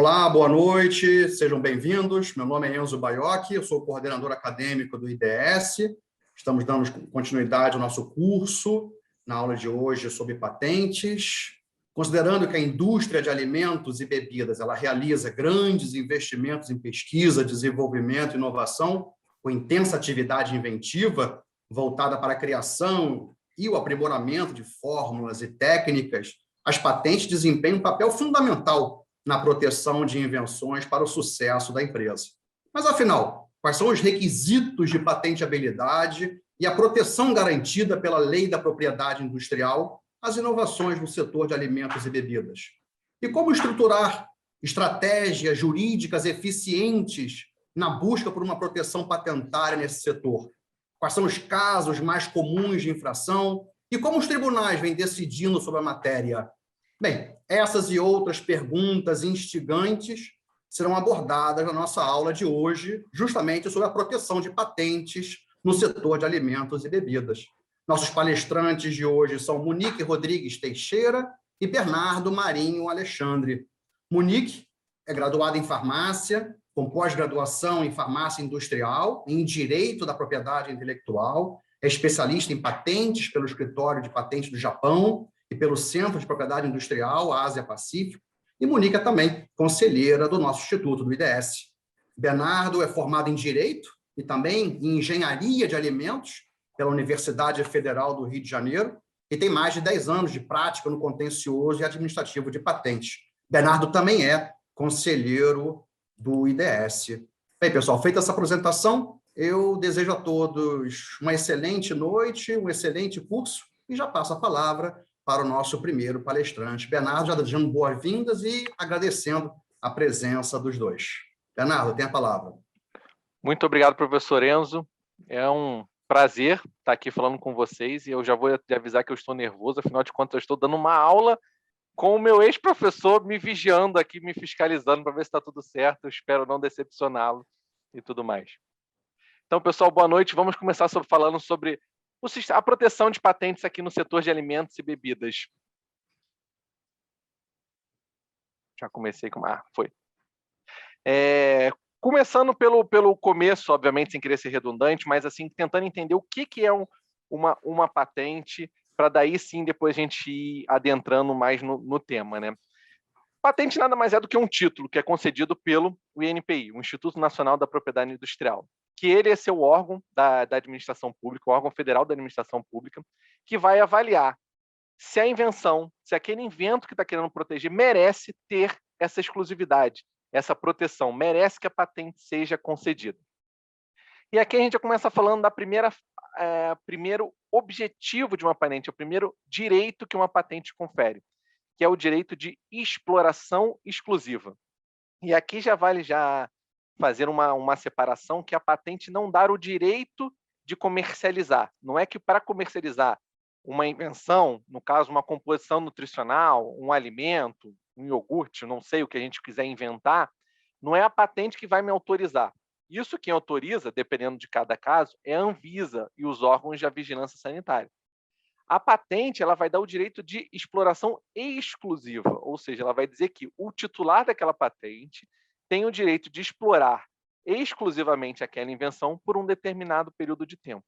Olá, boa noite, sejam bem-vindos. Meu nome é Enzo Baiocchi, eu sou coordenador acadêmico do IDS. Estamos dando continuidade ao nosso curso, na aula de hoje sobre patentes. Considerando que a indústria de alimentos e bebidas ela realiza grandes investimentos em pesquisa, desenvolvimento e inovação, com intensa atividade inventiva, voltada para a criação e o aprimoramento de fórmulas e técnicas, as patentes desempenham um papel fundamental na proteção de invenções para o sucesso da empresa. Mas, afinal, quais são os requisitos de patenteabilidade e a proteção garantida pela Lei da Propriedade Industrial às inovações no setor de alimentos e bebidas? E como estruturar estratégias jurídicas eficientes na busca por uma proteção patentária nesse setor? Quais são os casos mais comuns de infração? E como os tribunais vêm decidindo sobre a matéria? Bem, essas e outras perguntas instigantes serão abordadas na nossa aula de hoje, justamente sobre a proteção de patentes no setor de alimentos e bebidas. Nossos palestrantes de hoje são Monique Rodrigues Teixeira e Bernardo Marinho Alexandre. Monique é graduada em farmácia, com pós-graduação em farmácia industrial, em direito da propriedade intelectual, é especialista em patentes pelo Escritório de Patentes do Japão e pelo Centro de Propriedade Industrial Ásia-Pacífico, e Monique é também conselheira do nosso Instituto, do IDS. Bernardo é formado em Direito e também em Engenharia de Alimentos pela Universidade Federal do Rio de Janeiro e tem mais de 10 anos de prática no contencioso e administrativo de patentes. Bernardo também é conselheiro do IDS. Bem, pessoal, feita essa apresentação, eu desejo a todos uma excelente noite, um excelente curso e já passo a palavra para o nosso primeiro palestrante. Bernardo, já desejando boas-vindas e agradecendo a presença dos dois. Bernardo, tem a palavra. Muito obrigado, professor Enzo. É um prazer estar aqui falando com vocês e eu já vou te avisar que eu estou nervoso, afinal de contas eu estou dando uma aula com o meu ex-professor me vigiando aqui, me fiscalizando para ver se está tudo certo. Eu espero não decepcioná-lo e tudo mais. Então, pessoal, boa noite. Vamos começar falando sobre a proteção de patentes aqui no setor de alimentos e bebidas. Já comecei com... foi. Começando pelo começo, obviamente, sem querer ser redundante, mas assim, tentando entender o que é uma patente, para daí sim, depois a gente ir adentrando mais no tema, né? Patente nada mais é do que um título que é concedido pelo INPI, o Instituto Nacional da Propriedade Industrial, que ele é seu órgão da administração pública, o órgão federal da administração pública, que vai avaliar se a invenção, se aquele invento que está querendo proteger merece ter essa exclusividade, essa proteção, merece que a patente seja concedida. E aqui a gente já começa falando da primeiro objetivo de uma patente, o primeiro direito que uma patente confere, que é o direito de exploração exclusiva. E aqui já vale fazer uma separação, que a patente não dá o direito de comercializar. Não é que para comercializar uma invenção, no caso uma composição nutricional, um alimento, um iogurte, não sei o que a gente quiser inventar, não é a patente que vai me autorizar. Isso quem autoriza, dependendo de cada caso, é a Anvisa e os órgãos da vigilância sanitária. A patente ela vai dar o direito de exploração exclusiva, ou seja, ela vai dizer que o titular daquela patente tem o direito de explorar exclusivamente aquela invenção por um determinado período de tempo.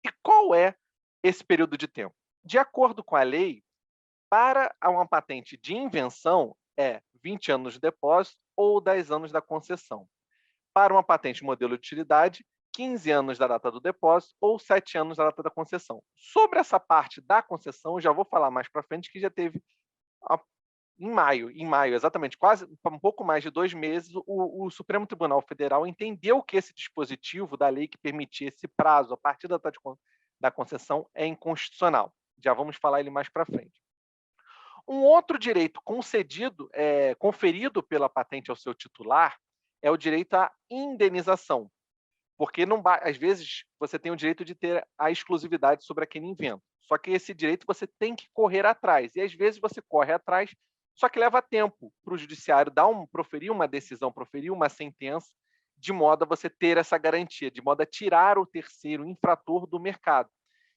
E qual é esse período de tempo? De acordo com a lei, para uma patente de invenção é 20 anos de depósito ou 10 anos da concessão. Para uma patente modelo de utilidade, 15 anos da data do depósito ou 7 anos da data da concessão. Sobre essa parte da concessão, eu já vou falar mais para frente, que já teve em maio, exatamente, quase um pouco mais de 2 meses, o Supremo Tribunal Federal entendeu que esse dispositivo da lei que permitia esse prazo a partir da data da concessão é inconstitucional. Já vamos falar ele mais para frente. Um outro direito conferido pela patente ao seu titular é o direito à indenização. Porque às vezes você tem o direito de ter a exclusividade sobre aquele invento. Só que esse direito você tem que correr atrás. E às vezes você corre atrás, só que leva tempo para o judiciário proferir uma decisão, proferir uma sentença, de modo a você ter essa garantia, de modo a tirar o terceiro infrator do mercado.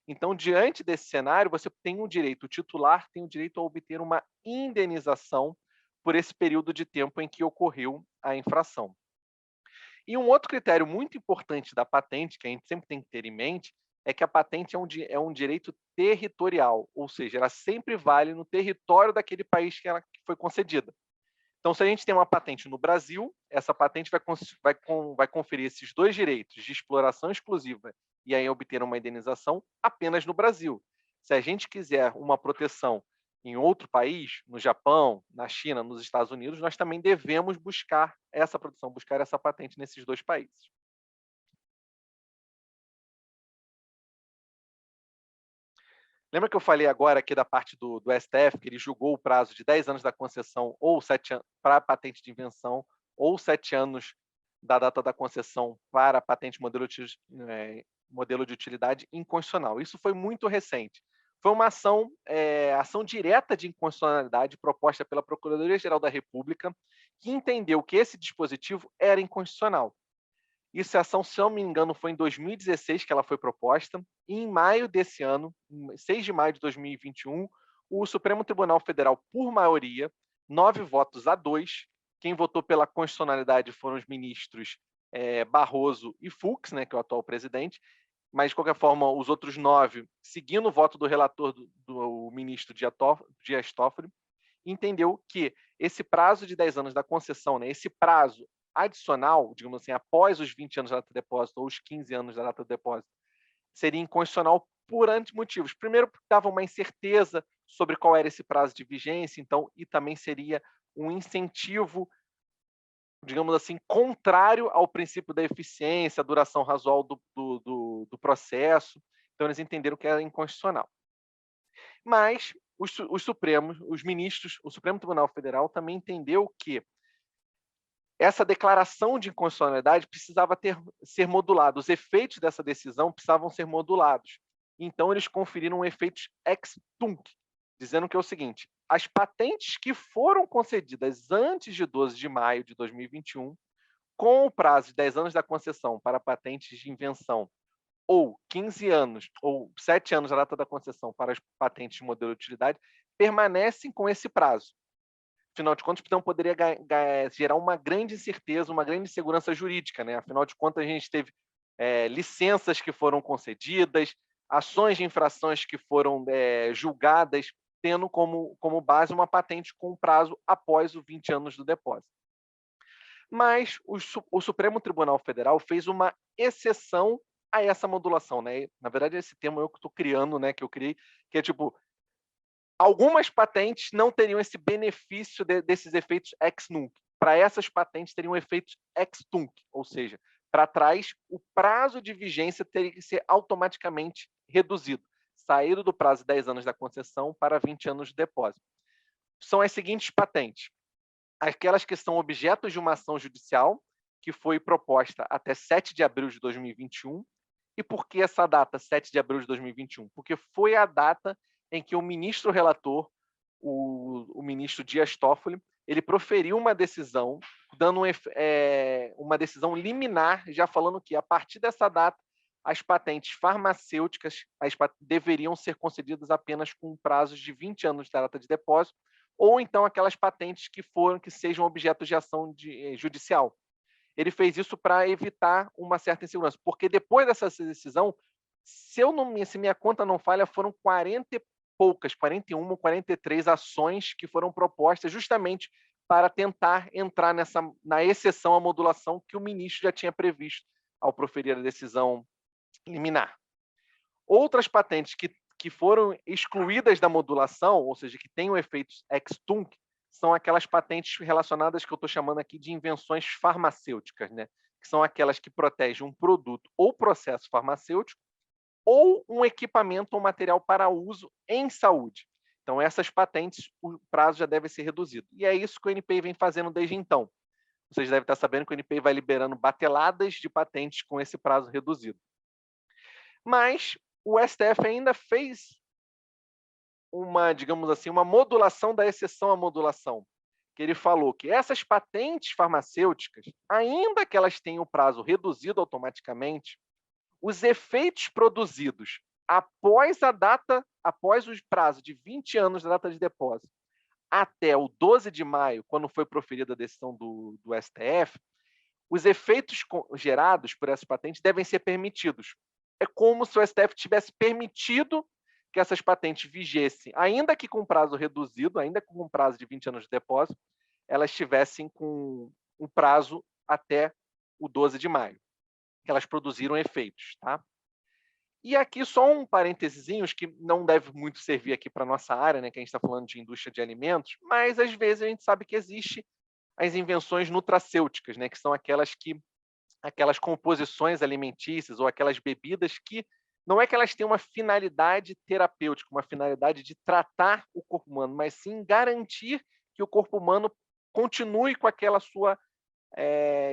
Então, diante desse cenário, você tem o titular tem o direito a obter uma indenização por esse período de tempo em que ocorreu a infração. E um outro critério muito importante da patente, que a gente sempre tem que ter em mente, é que a patente é um direito territorial, ou seja, ela sempre vale no território daquele país que ela foi concedida. Então, se a gente tem uma patente no Brasil, essa patente vai conferir esses dois direitos de exploração exclusiva e aí obter uma indenização apenas no Brasil. Se a gente quiser uma proteção em outro país, no Japão, na China, nos Estados Unidos, nós também devemos buscar essa proteção, buscar essa patente nesses dois países. Lembra que eu falei agora aqui da parte do STF, que ele julgou o prazo de 10 anos da concessão ou 7 anos para a patente de invenção, ou 7 anos da data da concessão para a patente modelo de utilidade inconstitucional. Isso foi muito recente. Foi uma ação direta de inconstitucionalidade proposta pela Procuradoria-Geral da República, que entendeu que esse dispositivo era inconstitucional. Essa ação, se não me engano, foi em 2016 que ela foi proposta, e em maio desse ano, 6 de maio de 2021, o Supremo Tribunal Federal, por maioria, 9 votos a 2, quem votou pela constitucionalidade foram os ministros Barroso e Fux, né, que é o atual presidente, mas, de qualquer forma, os outros 9, seguindo o voto do relator, do ministro Dias Toffoli, entendeu que esse prazo de 10 anos da concessão, né, esse prazo adicional, digamos assim, após os 20 anos da data de depósito ou os 15 anos da data de depósito, seria inconstitucional por motivos. Primeiro, porque dava uma incerteza sobre qual era esse prazo de vigência, então, e também seria um incentivo, digamos assim, contrário ao princípio da eficiência, duração razoável do processo. Então, eles entenderam que era inconstitucional. Mas os ministros, o Supremo Tribunal Federal também entendeu que essa declaração de inconstitucionalidade precisava ser modulada, os efeitos dessa decisão precisavam ser modulados. Então, eles conferiram efeitos ex tunc, dizendo que é o seguinte: as patentes que foram concedidas antes de 12 de maio de 2021, com o prazo de 10 anos da concessão para patentes de invenção, ou 15 anos, ou 7 anos da data da concessão para as patentes de modelo de utilidade, permanecem com esse prazo. Afinal de contas, então poderia gerar uma grande incerteza, uma grande insegurança jurídica, né? Afinal de contas, a gente teve licenças que foram concedidas, ações de infrações que foram julgadas, tendo como base uma patente com prazo após os 20 anos do depósito. Mas o Supremo Tribunal Federal fez uma exceção a essa modulação, né? Na verdade, esse termo eu que estou criando, né? Que eu criei, que é tipo, algumas patentes não teriam esse benefício desses efeitos ex nunc. Para essas patentes teriam efeitos ex tunc, ou seja, para trás o prazo de vigência teria que ser automaticamente reduzido, saído do prazo de 10 anos da concessão para 20 anos de depósito. São as seguintes patentes: aquelas que são objetos de uma ação judicial, que foi proposta até 7 de abril de 2021. E por que essa data, 7 de abril de 2021? Porque foi a data em que o ministro relator, o ministro Dias Toffoli, ele proferiu uma decisão, dando uma decisão liminar, já falando que, a partir dessa data, as patentes farmacêuticas deveriam ser concedidas apenas com prazos de 20 anos da data de depósito, ou então aquelas patentes que sejam objetos de ação judicial. Ele fez isso para evitar uma certa insegurança, porque depois dessa decisão, se minha conta não falha, foram 40 e poucas, 41 ou 43 ações que foram propostas justamente para tentar entrar na exceção à modulação que o ministro já tinha previsto ao proferir a decisão liminar. Outras patentes que foram excluídas da modulação, ou seja, que têm efeitos ex tunc, são aquelas patentes relacionadas que eu estou chamando aqui de invenções farmacêuticas, né? Que são aquelas que protegem um produto ou processo farmacêutico ou um equipamento ou material para uso em saúde. Então, essas patentes, o prazo já deve ser reduzido. E é isso que o NPI vem fazendo desde então. Vocês devem estar sabendo que o NPI vai liberando bateladas de patentes com esse prazo reduzido. Mas o STF ainda fez digamos assim, uma modulação da exceção à modulação, que ele falou que essas patentes farmacêuticas, ainda que elas tenham o prazo reduzido automaticamente, os efeitos produzidos após o prazo de 20 anos da data de depósito, até o 12 de maio, quando foi proferida a decisão do STF, os efeitos gerados por essas patentes devem ser permitidos. É como se o STF tivesse permitido que essas patentes vigessem, ainda que com prazo reduzido, ainda com um prazo de 20 anos de depósito, elas estivessem com um prazo até o 12 de maio, que elas produziram efeitos. Tá? E aqui só um parênteses que não deve muito servir aqui para a nossa área, né, que a gente está falando de indústria de alimentos, mas às vezes a gente sabe que existe as invenções nutracêuticas, né, que são aquelas composições alimentícias ou aquelas bebidas que não é que elas têm uma finalidade terapêutica, uma finalidade de tratar o corpo humano, mas sim garantir que o corpo humano continue com aquela sua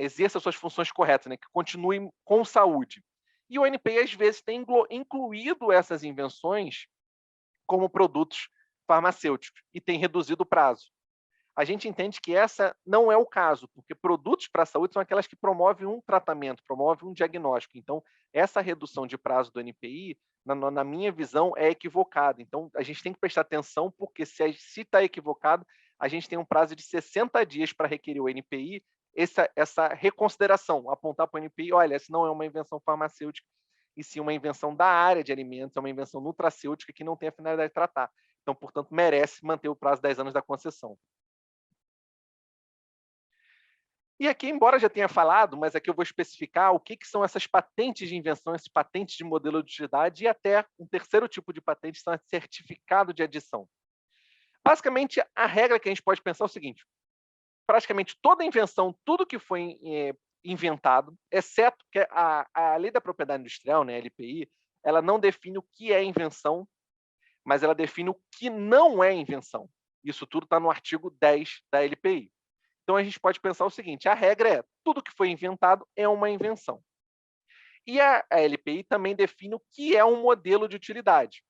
exerça suas funções corretas, né, que continue com saúde. E o NPI, às vezes, tem incluído essas invenções como produtos farmacêuticos e tem reduzido o prazo. A gente entende que essa não é o caso, porque produtos para a saúde são aquelas que promovem um tratamento, promovem um diagnóstico. Então, essa redução de prazo do NPI, na minha visão, é equivocada. Então, a gente tem que prestar atenção, porque se está equivocado, a gente tem um prazo de 60 dias para requerer o NPI, essa reconsideração, apontar para o NPI, olha, essa não é uma invenção farmacêutica, e sim uma invenção da área de alimentos, é uma invenção nutracêutica que não tem a finalidade de tratar. Então, portanto, merece manter o prazo de 10 anos da concessão. E aqui, embora já tenha falado, mas aqui eu vou especificar o que são essas patentes de invenção, essas patentes de modelo de utilidade e até um terceiro tipo de patente, são certificado de adição. Basicamente, a regra que a gente pode pensar é o seguinte: praticamente toda invenção, tudo que foi inventado, exceto que a Lei da Propriedade Industrial, né, a LPI, ela não define o que é invenção, mas ela define o que não é invenção. Isso tudo está no artigo 10 da LPI. Então, a gente pode pensar o seguinte: a regra é tudo que foi inventado é uma invenção. E a LPI também define o que é um modelo de utilidade.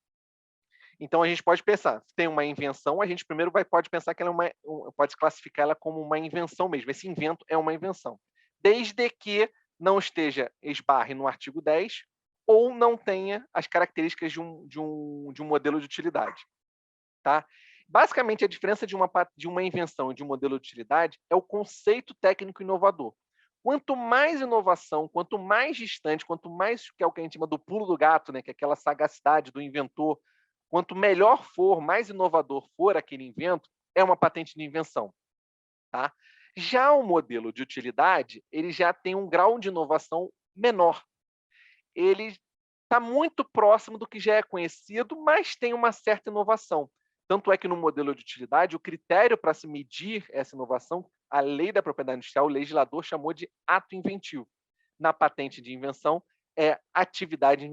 Então, a gente pode pensar, se tem uma invenção, a gente primeiro pode pensar que ela pode classificar uma como uma invenção mesmo. Esse invento é uma invenção, desde que não esteja esbarre no artigo 10 ou não tenha as características de um modelo de utilidade. Tá? Basicamente, a diferença de uma invenção e de um modelo de utilidade é o conceito técnico inovador. Quanto mais inovação, quanto mais distante, quanto mais, que é o que a gente chama do pulo do gato, né, que é aquela sagacidade do inventor, quanto melhor for, mais inovador for aquele invento, é uma patente de invenção. Tá? Já o modelo de utilidade, ele já tem um grau de inovação menor. Ele está muito próximo do que já é conhecido, mas tem uma certa inovação. Tanto é que no modelo de utilidade, o critério para se medir essa inovação, a Lei da Propriedade Industrial, o legislador chamou de ato inventivo. Na patente de invenção, é atividade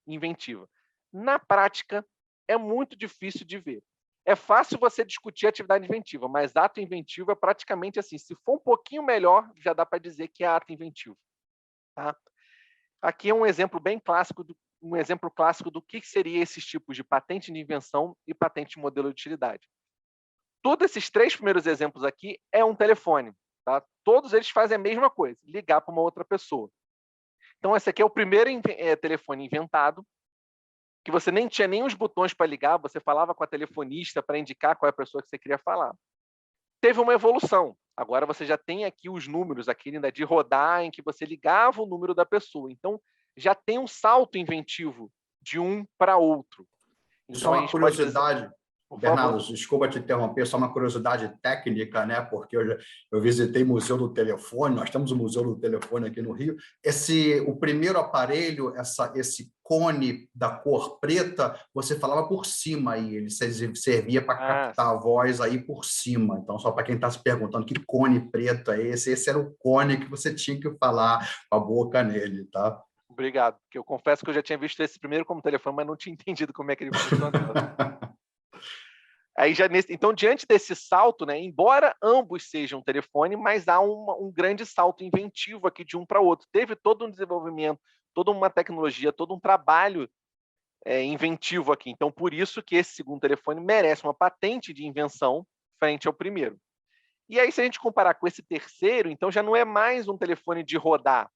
inventiva. Na prática, é muito difícil de ver. É fácil você discutir atividade inventiva, mas ato inventivo é praticamente assim. Se for um pouquinho melhor, já dá para dizer que é ato inventivo. Tá? Aqui é um exemplo bem clássico do que seria esses tipos de patente de invenção e patente de modelo de utilidade. Todos esses três primeiros exemplos aqui é um telefone. Tá? Todos eles fazem a mesma coisa, ligar para uma outra pessoa. Então, esse aqui é o primeiro telefone inventado, que você nem tinha nem os botões para ligar, você falava com a telefonista para indicar qual é a pessoa que você queria falar. Teve uma evolução. Agora você já tem aqui os números, aquele ainda de rodar, em que você ligava o número da pessoa. Então, já tem um salto inventivo de um para outro. Então, só uma curiosidade, por Bernardo, favor. desculpa te interromper, só uma curiosidade técnica, né? Porque eu visitei o Museu do Telefone, nós temos o Museu do Telefone aqui no Rio. O primeiro aparelho, esse cone da cor preta, você falava por cima aí, ele servia para captar a voz aí por cima. Então, só para quem está se perguntando que cone preto é esse era o cone que você tinha que falar com a boca nele, tá? Obrigado, porque eu confesso que eu já tinha visto esse primeiro como telefone, mas não tinha entendido como é que ele funcionava. Então, diante desse salto, né, embora ambos sejam telefone, mas há um grande salto inventivo aqui de um para outro. Teve todo um desenvolvimento, toda uma tecnologia, todo um trabalho inventivo aqui. Então, por isso que esse segundo telefone merece uma patente de invenção frente ao primeiro. E aí, se a gente comparar com esse terceiro, então já não é mais um telefone de rodar,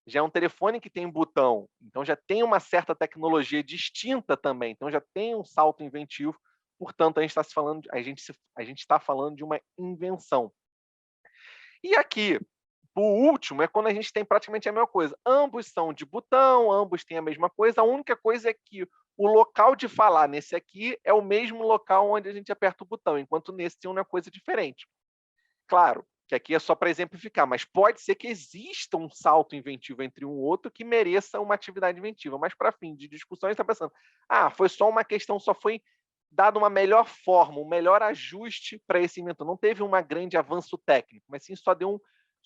já é um telefone que tem botão, então já tem uma certa tecnologia distinta também, então já tem um salto inventivo portanto, a gente está falando de uma invenção. E aqui, o último é quando a gente tem praticamente a mesma coisa. Ambos são de botão, ambos têm a mesma coisa. A única coisa é que o local de falar nesse aqui é o mesmo local onde a gente aperta o botão, enquanto nesse tem uma coisa diferente. Claro que aqui é só para exemplificar, mas pode ser que exista um salto inventivo entre um outro que mereça uma atividade inventiva. Mas para fim de discussão, a gente está pensando, foi só uma questão, só foi dado uma melhor forma, um melhor ajuste para esse inventor. Não teve um grande avanço técnico, mas sim só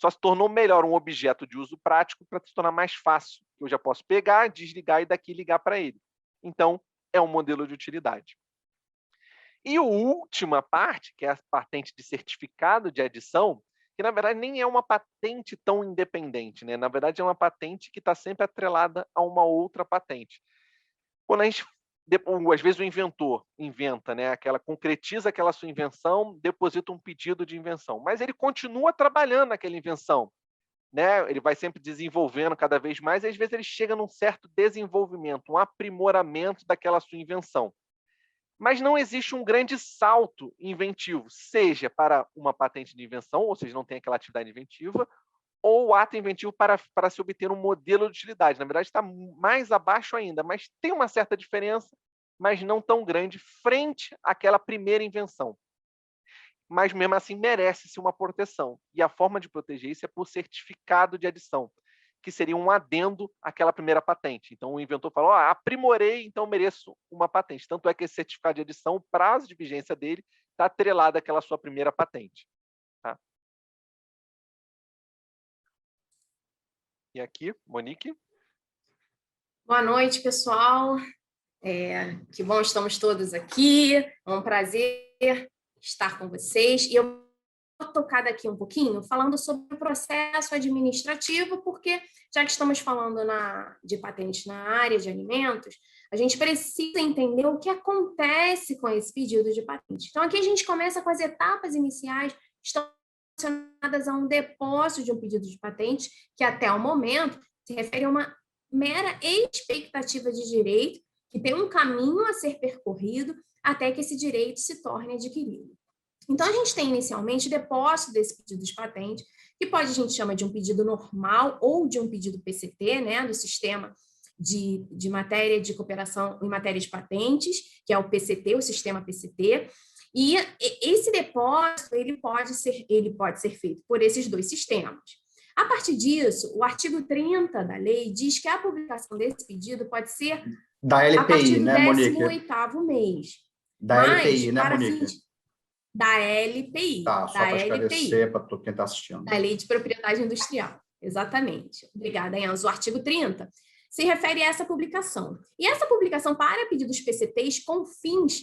se tornou melhor um objeto de uso prático para se tornar mais fácil. Eu já posso pegar, desligar e daqui ligar para ele. Então, é um modelo de utilidade. E a última parte, que é a patente de certificado de adição, que na verdade nem é uma patente tão independente, né? Na verdade, é uma patente que está sempre atrelada a uma outra patente. Quando a gente às vezes o inventor inventa, né, concretiza aquela sua invenção, deposita um pedido de invenção, mas ele continua trabalhando naquela invenção, né? Ele vai sempre desenvolvendo cada vez mais, e às vezes ele chega num certo desenvolvimento, um aprimoramento daquela sua invenção. Mas não existe um grande salto inventivo, seja para uma patente de invenção, ou seja, não tem aquela atividade inventiva, ou ato inventivo para se obter um modelo de utilidade. Na verdade, está mais abaixo ainda, mas tem uma certa diferença, mas não tão grande, frente àquela primeira invenção. Mas, mesmo assim, merece-se uma proteção. E a forma de proteger isso é por certificado de adição, que seria um adendo àquela primeira patente. Então, o inventor falou, aprimorei, então mereço uma patente. Tanto é que esse certificado de adição, o prazo de vigência dele, está atrelado àquela sua primeira patente. Tá? E aqui, Monique. Boa noite, pessoal. Que bom, estamos todos aqui. É um prazer estar com vocês. E eu vou tocar daqui um pouquinho falando sobre o processo administrativo, porque já que estamos falando de patentes na área de alimentos, a gente precisa entender o que acontece com esse pedido de patente. Então, aqui a gente começa com as etapas iniciais, estão relacionadas a um depósito de um pedido de patente, que até o momento se refere a uma mera expectativa de direito, que tem um caminho a ser percorrido até que esse direito se torne adquirido. Então, a gente tem inicialmente o depósito desse pedido de patente, que a gente chama de um pedido normal ou de um pedido PCT, né, do Sistema de Matéria de Cooperação em Matéria de Patentes, que é o PCT, o Sistema PCT. E esse depósito ele pode ser feito por esses dois sistemas. A partir disso, o artigo 30 da lei diz que a publicação desse pedido pode ser da LPI, a partir do né, 18º mês. Da LPI, né, Monique? Da LPI. Tá, só para esclarecer para quem está assistindo. Da Lei de Propriedade Industrial, exatamente. Obrigada, Enzo. O artigo 30 se refere a essa publicação. E essa publicação para pedidos PCTs com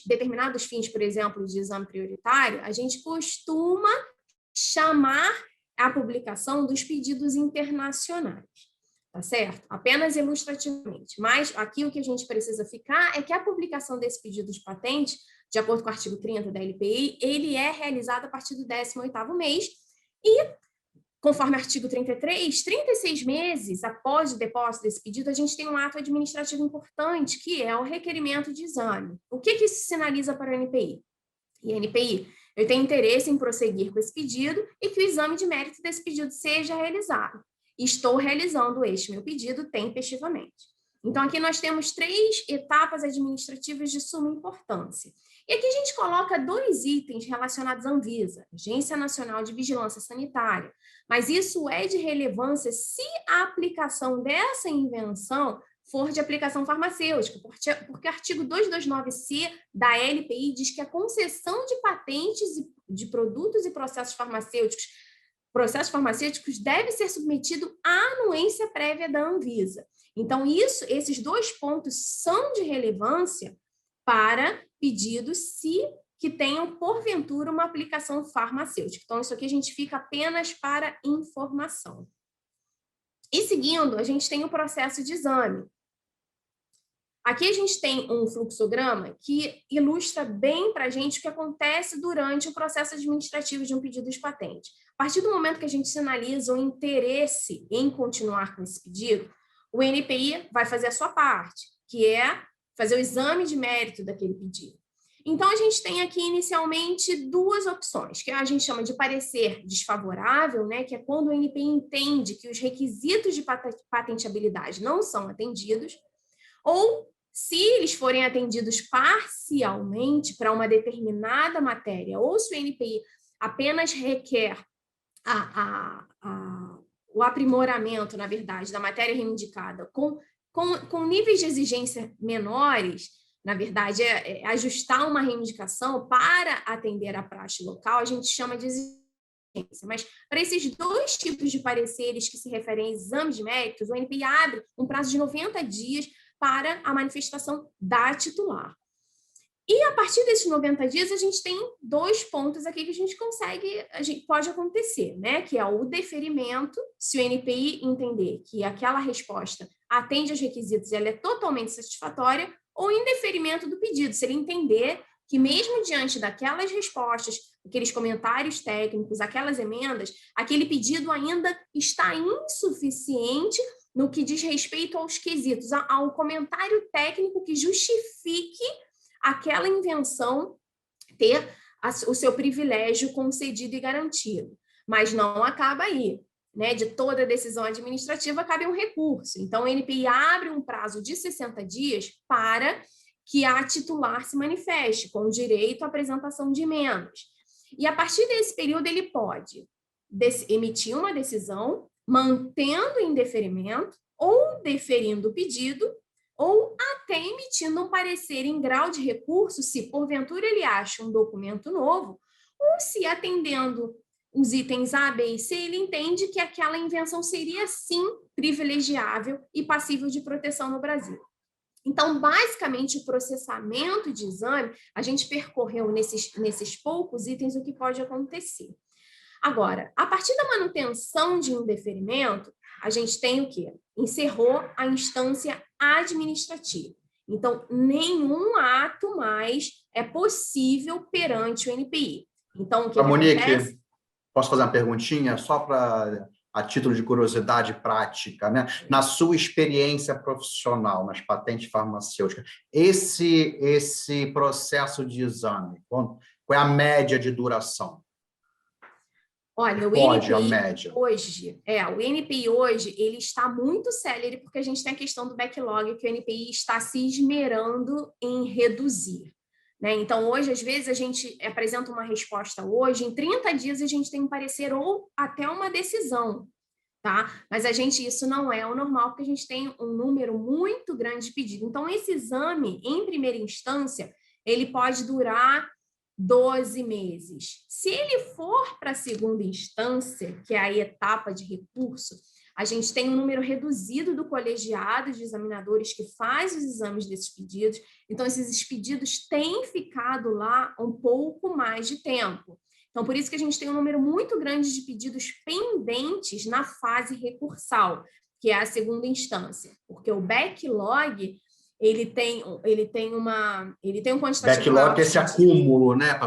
determinados fins, por exemplo, de exame prioritário, a gente costuma chamar a publicação dos pedidos internacionais, tá certo? Apenas ilustrativamente. Mas aqui o que a gente precisa ficar é que a publicação desse pedido de patente, de acordo com o artigo 30 da LPI, ele é realizado a partir do 18º mês e, conforme o artigo 33, 36 meses após o depósito desse pedido, a gente tem um ato administrativo importante, que é o requerimento de exame. O que isso sinaliza para o NPI? E NPI, eu tenho interesse em prosseguir com esse pedido e que o exame de mérito desse pedido seja realizado. Estou realizando este meu pedido tempestivamente. Então, aqui nós temos 3 etapas administrativas de suma importância. E aqui a gente coloca 2 itens relacionados à Anvisa, Agência Nacional de Vigilância Sanitária. Mas isso é de relevância se a aplicação dessa invenção for de aplicação farmacêutica, porque o artigo 229C da LPI diz que a concessão de patentes de produtos e processos farmacêuticos deve ser submetido à anuência prévia da Anvisa. Então, esses 2 pontos são de relevância para pedidos que tenham, porventura, uma aplicação farmacêutica. Então, isso aqui a gente fica apenas para informação. E seguindo, a gente tem o processo de exame. Aqui a gente tem um fluxograma que ilustra bem para a gente o que acontece durante o processo administrativo de um pedido de patente. A partir do momento que a gente sinaliza o interesse em continuar com esse pedido, o NPI vai fazer a sua parte, que é fazer o exame de mérito daquele pedido. Então, a gente tem aqui inicialmente duas opções, que a gente chama de parecer desfavorável, né, que é quando o NPI entende que os requisitos de patenteabilidade não são atendidos, ou se eles forem atendidos parcialmente para uma determinada matéria, ou se o NPI apenas requer o aprimoramento, na verdade, da matéria reivindicada com níveis de exigência menores, na verdade, ajustar uma reivindicação para atender a praxe local, a gente chama de exigência. Mas para esses dois tipos de pareceres que se referem a exames de méritos, o NPI abre um prazo de 90 dias para a manifestação da titular. E a partir desses 90 dias, a gente tem dois pontos aqui que a gente pode acontecer, né? Que é o deferimento, se o NPI entender que aquela resposta atende aos requisitos e ela é totalmente satisfatória, ou indeferimento do pedido, se ele entender que mesmo diante daquelas respostas, aqueles comentários técnicos, aquelas emendas, aquele pedido ainda está insuficiente no que diz respeito aos quesitos, ao comentário técnico que justifique aquela invenção ter o seu privilégio concedido e garantido. Mas não acaba aí, né? De toda decisão administrativa cabe um recurso. Então, o NPI abre um prazo de 60 dias para que a titular se manifeste, com direito à apresentação de emendas. E, a partir desse período, ele pode emitir uma decisão, mantendo o indeferimento, ou deferindo o pedido, ou até emitindo um parecer em grau de recurso, se porventura ele acha um documento novo, ou se atendendo os itens A, B e C, ele entende que aquela invenção seria, sim, privilegiável e passível de proteção no Brasil. Então, basicamente, o processamento de exame, a gente percorreu nesses poucos itens o que pode acontecer. Agora, a partir da manutenção de um deferimento, a gente tem o quê? Encerrou a instância administrativa. Então, nenhum ato mais é possível perante o NPI. Então, o que Monique, acontece? posso fazer uma perguntinha só a título de curiosidade prática, né? Na sua experiência profissional nas patentes farmacêuticas, esse processo de exame, qual é a média de duração? Olha, o NPI hoje, ele está muito célere porque a gente tem a questão do backlog que o NPI está se esmerando em reduzir, né? Então, hoje, às vezes, a gente apresenta uma resposta hoje, em 30 dias a gente tem um parecer ou até uma decisão, tá? Mas isso não é o normal, porque a gente tem um número muito grande de pedidos. Então, esse exame, em primeira instância, ele pode durar 12 meses. Se ele for para a segunda instância, que é a etapa de recurso, a gente tem um número reduzido do colegiado de examinadores que faz os exames desses pedidos. Então, esses pedidos têm ficado lá um pouco mais de tempo. Então, por isso que a gente tem um número muito grande de pedidos pendentes na fase recursal, que é a segunda instância, porque o backlog ele tem um quantitativo backlog, esse acúmulo, né?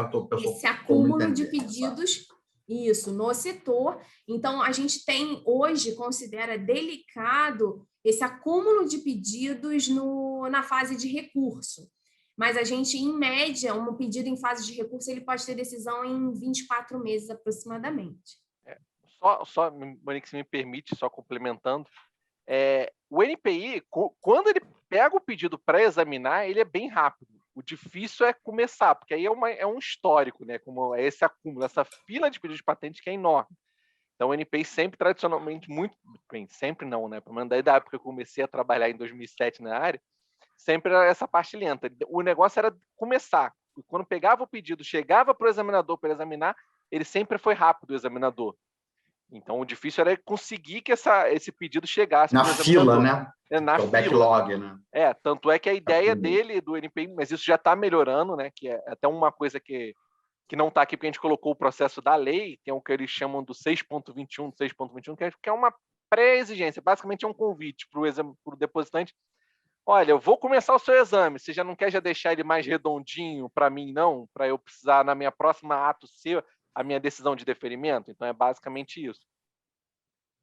Esse acúmulo de pedidos, isso, no setor. Então, a gente tem hoje, considera delicado esse acúmulo de pedidos na fase de recurso. Mas a gente, em média, um pedido em fase de recurso, ele pode ter decisão em 24 meses aproximadamente. Só, Monique, se me permite, só complementando, o NPI, quando ele pega o pedido para examinar, ele é bem rápido. O difícil é começar, porque aí é um histórico, né? Como é esse acúmulo, essa fila de pedidos de patente que é enorme. Então, o NPI sempre, tradicionalmente, muito bem, sempre não, né? Pelo menos desde a época que eu comecei a trabalhar em 2007 na área, sempre era essa parte lenta. O negócio era começar. E quando pegava o pedido, chegava para o examinador para examinar, ele sempre foi rápido, o examinador. Então, o difícil era conseguir que esse pedido chegasse na fila, né? Na fila. O backlog, né? Tanto é que a ideia dele, do NPI, mas isso já está melhorando, né? Que é até uma coisa que não está aqui, porque a gente colocou o processo da lei, tem o que eles chamam do 6.21, que é uma pré-exigência, basicamente é um convite para o depositante. Olha, eu vou começar o seu exame, você já não quer deixar ele mais redondinho para mim, não? Para eu precisar, na minha próxima ato, ser a minha decisão de deferimento? Então, é basicamente isso.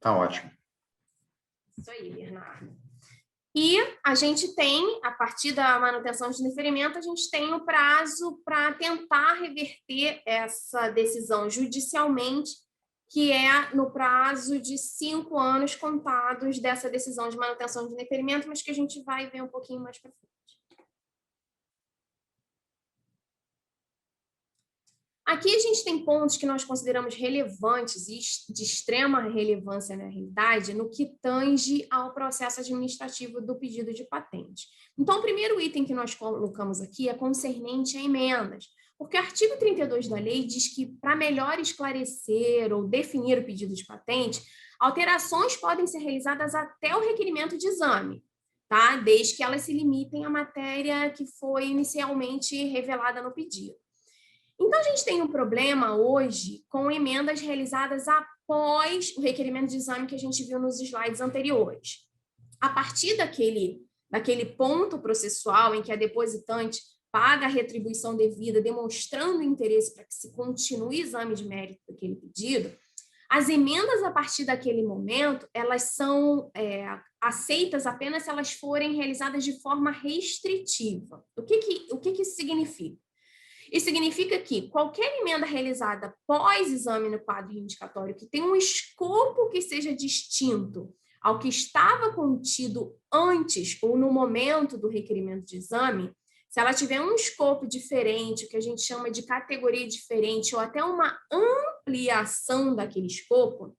Tá ótimo. Isso aí, Bernardo. E a gente tem, a partir da manutenção de indeferimento, a gente tem o prazo para tentar reverter essa decisão judicialmente, que é no prazo de 5 anos contados dessa decisão de manutenção de indeferimento, mas que a gente vai ver um pouquinho mais para frente. Aqui a gente tem pontos que nós consideramos relevantes e de extrema relevância na realidade no que tange ao processo administrativo do pedido de patente. Então, o primeiro item que nós colocamos aqui é concernente a emendas, porque o artigo 32 da lei diz que, para melhor esclarecer ou definir o pedido de patente, alterações podem ser realizadas até o requerimento de exame, tá? Desde que elas se limitem à matéria que foi inicialmente revelada no pedido. Então, a gente tem um problema hoje com emendas realizadas após o requerimento de exame que a gente viu nos slides anteriores. A partir daquele ponto processual em que a depositante paga a retribuição devida, demonstrando interesse para que se continue o exame de mérito daquele pedido, as emendas a partir daquele momento, elas são aceitas apenas se elas forem realizadas de forma restritiva. O que isso significa? Isso significa que qualquer emenda realizada pós-exame no quadro reivindicatório que tenha um escopo que seja distinto ao que estava contido antes ou no momento do requerimento de exame, se ela tiver um escopo diferente, o que a gente chama de categoria diferente, ou até uma ampliação daquele escopo,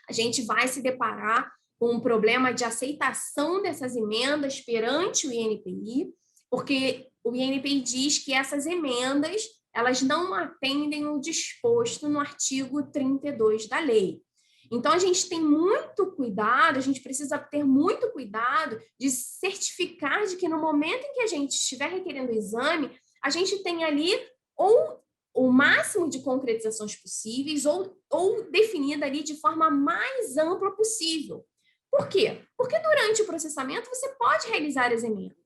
a gente vai se deparar com um problema de aceitação dessas emendas perante o INPI, porque o INPI diz que essas emendas, elas não atendem o disposto no artigo 32 da lei. Então, a gente tem muito cuidado, a gente precisa ter muito cuidado de certificar de que no momento em que a gente estiver requerendo o exame, a gente tem ali ou o máximo de concretizações possíveis ou definida ali de forma mais ampla possível. Por quê? Porque durante o processamento você pode realizar as emendas.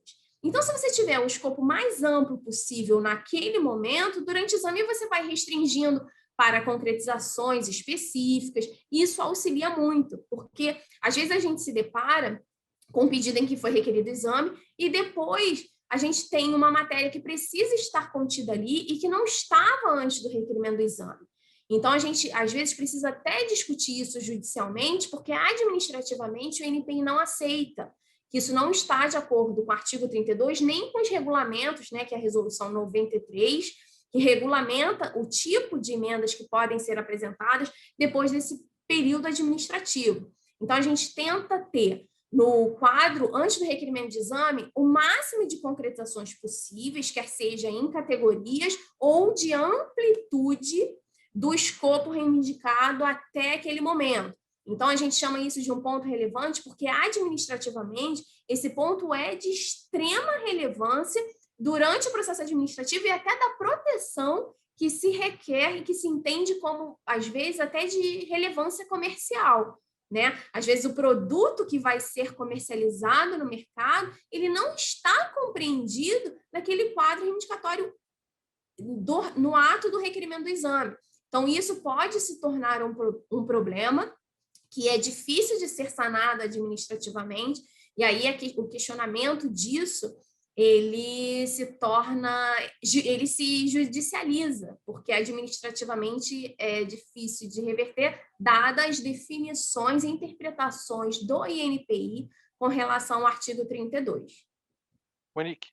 Então, se você tiver o escopo mais amplo possível naquele momento, durante o exame você vai restringindo para concretizações específicas, e isso auxilia muito, porque às vezes a gente se depara com um pedido em que foi requerido o exame e depois a gente tem uma matéria que precisa estar contida ali e que não estava antes do requerimento do exame. Então, a gente, às vezes, precisa até discutir isso judicialmente, porque administrativamente o INPI não aceita, que isso não está de acordo com o artigo 32, nem com os regulamentos, né, que é a resolução 93, que regulamenta o tipo de emendas que podem ser apresentadas depois desse período administrativo. Então, a gente tenta ter no quadro, antes do requerimento de exame, o máximo de concretizações possíveis, quer seja em categorias ou de amplitude do escopo reivindicado até aquele momento. Então, a gente chama isso de um ponto relevante porque, administrativamente, esse ponto é de extrema relevância durante o processo administrativo e até da proteção que se requer e que se entende como, às vezes, até de relevância comercial, né? Às vezes, o produto que vai ser comercializado no mercado, ele não está compreendido naquele quadro reivindicatório no ato do requerimento do exame. Então, isso pode se tornar um problema que é difícil de ser sanado administrativamente, e aí o questionamento disso, ele se judicializa, porque administrativamente é difícil de reverter, dadas as definições e interpretações do INPI com relação ao artigo 32. Monique,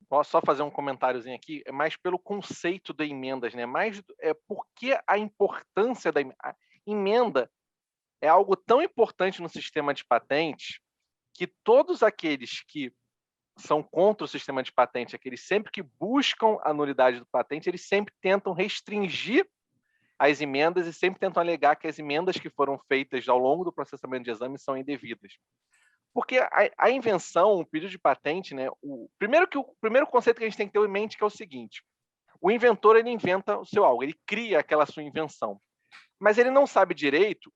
posso só fazer um comentáriozinho aqui? É mais pelo conceito de emendas, né? Mais por que a importância da emenda é algo tão importante no sistema de patente que todos aqueles que são contra o sistema de patente, aqueles sempre que buscam a nulidade do patente, eles sempre tentam restringir as emendas e sempre tentam alegar que as emendas que foram feitas ao longo do processamento de exame são indevidas. Porque a invenção, o pedido de patente, né, o primeiro conceito que a gente tem que ter em mente que é o seguinte: o inventor, ele inventa o seu algo, ele cria aquela sua invenção, mas ele não sabe direito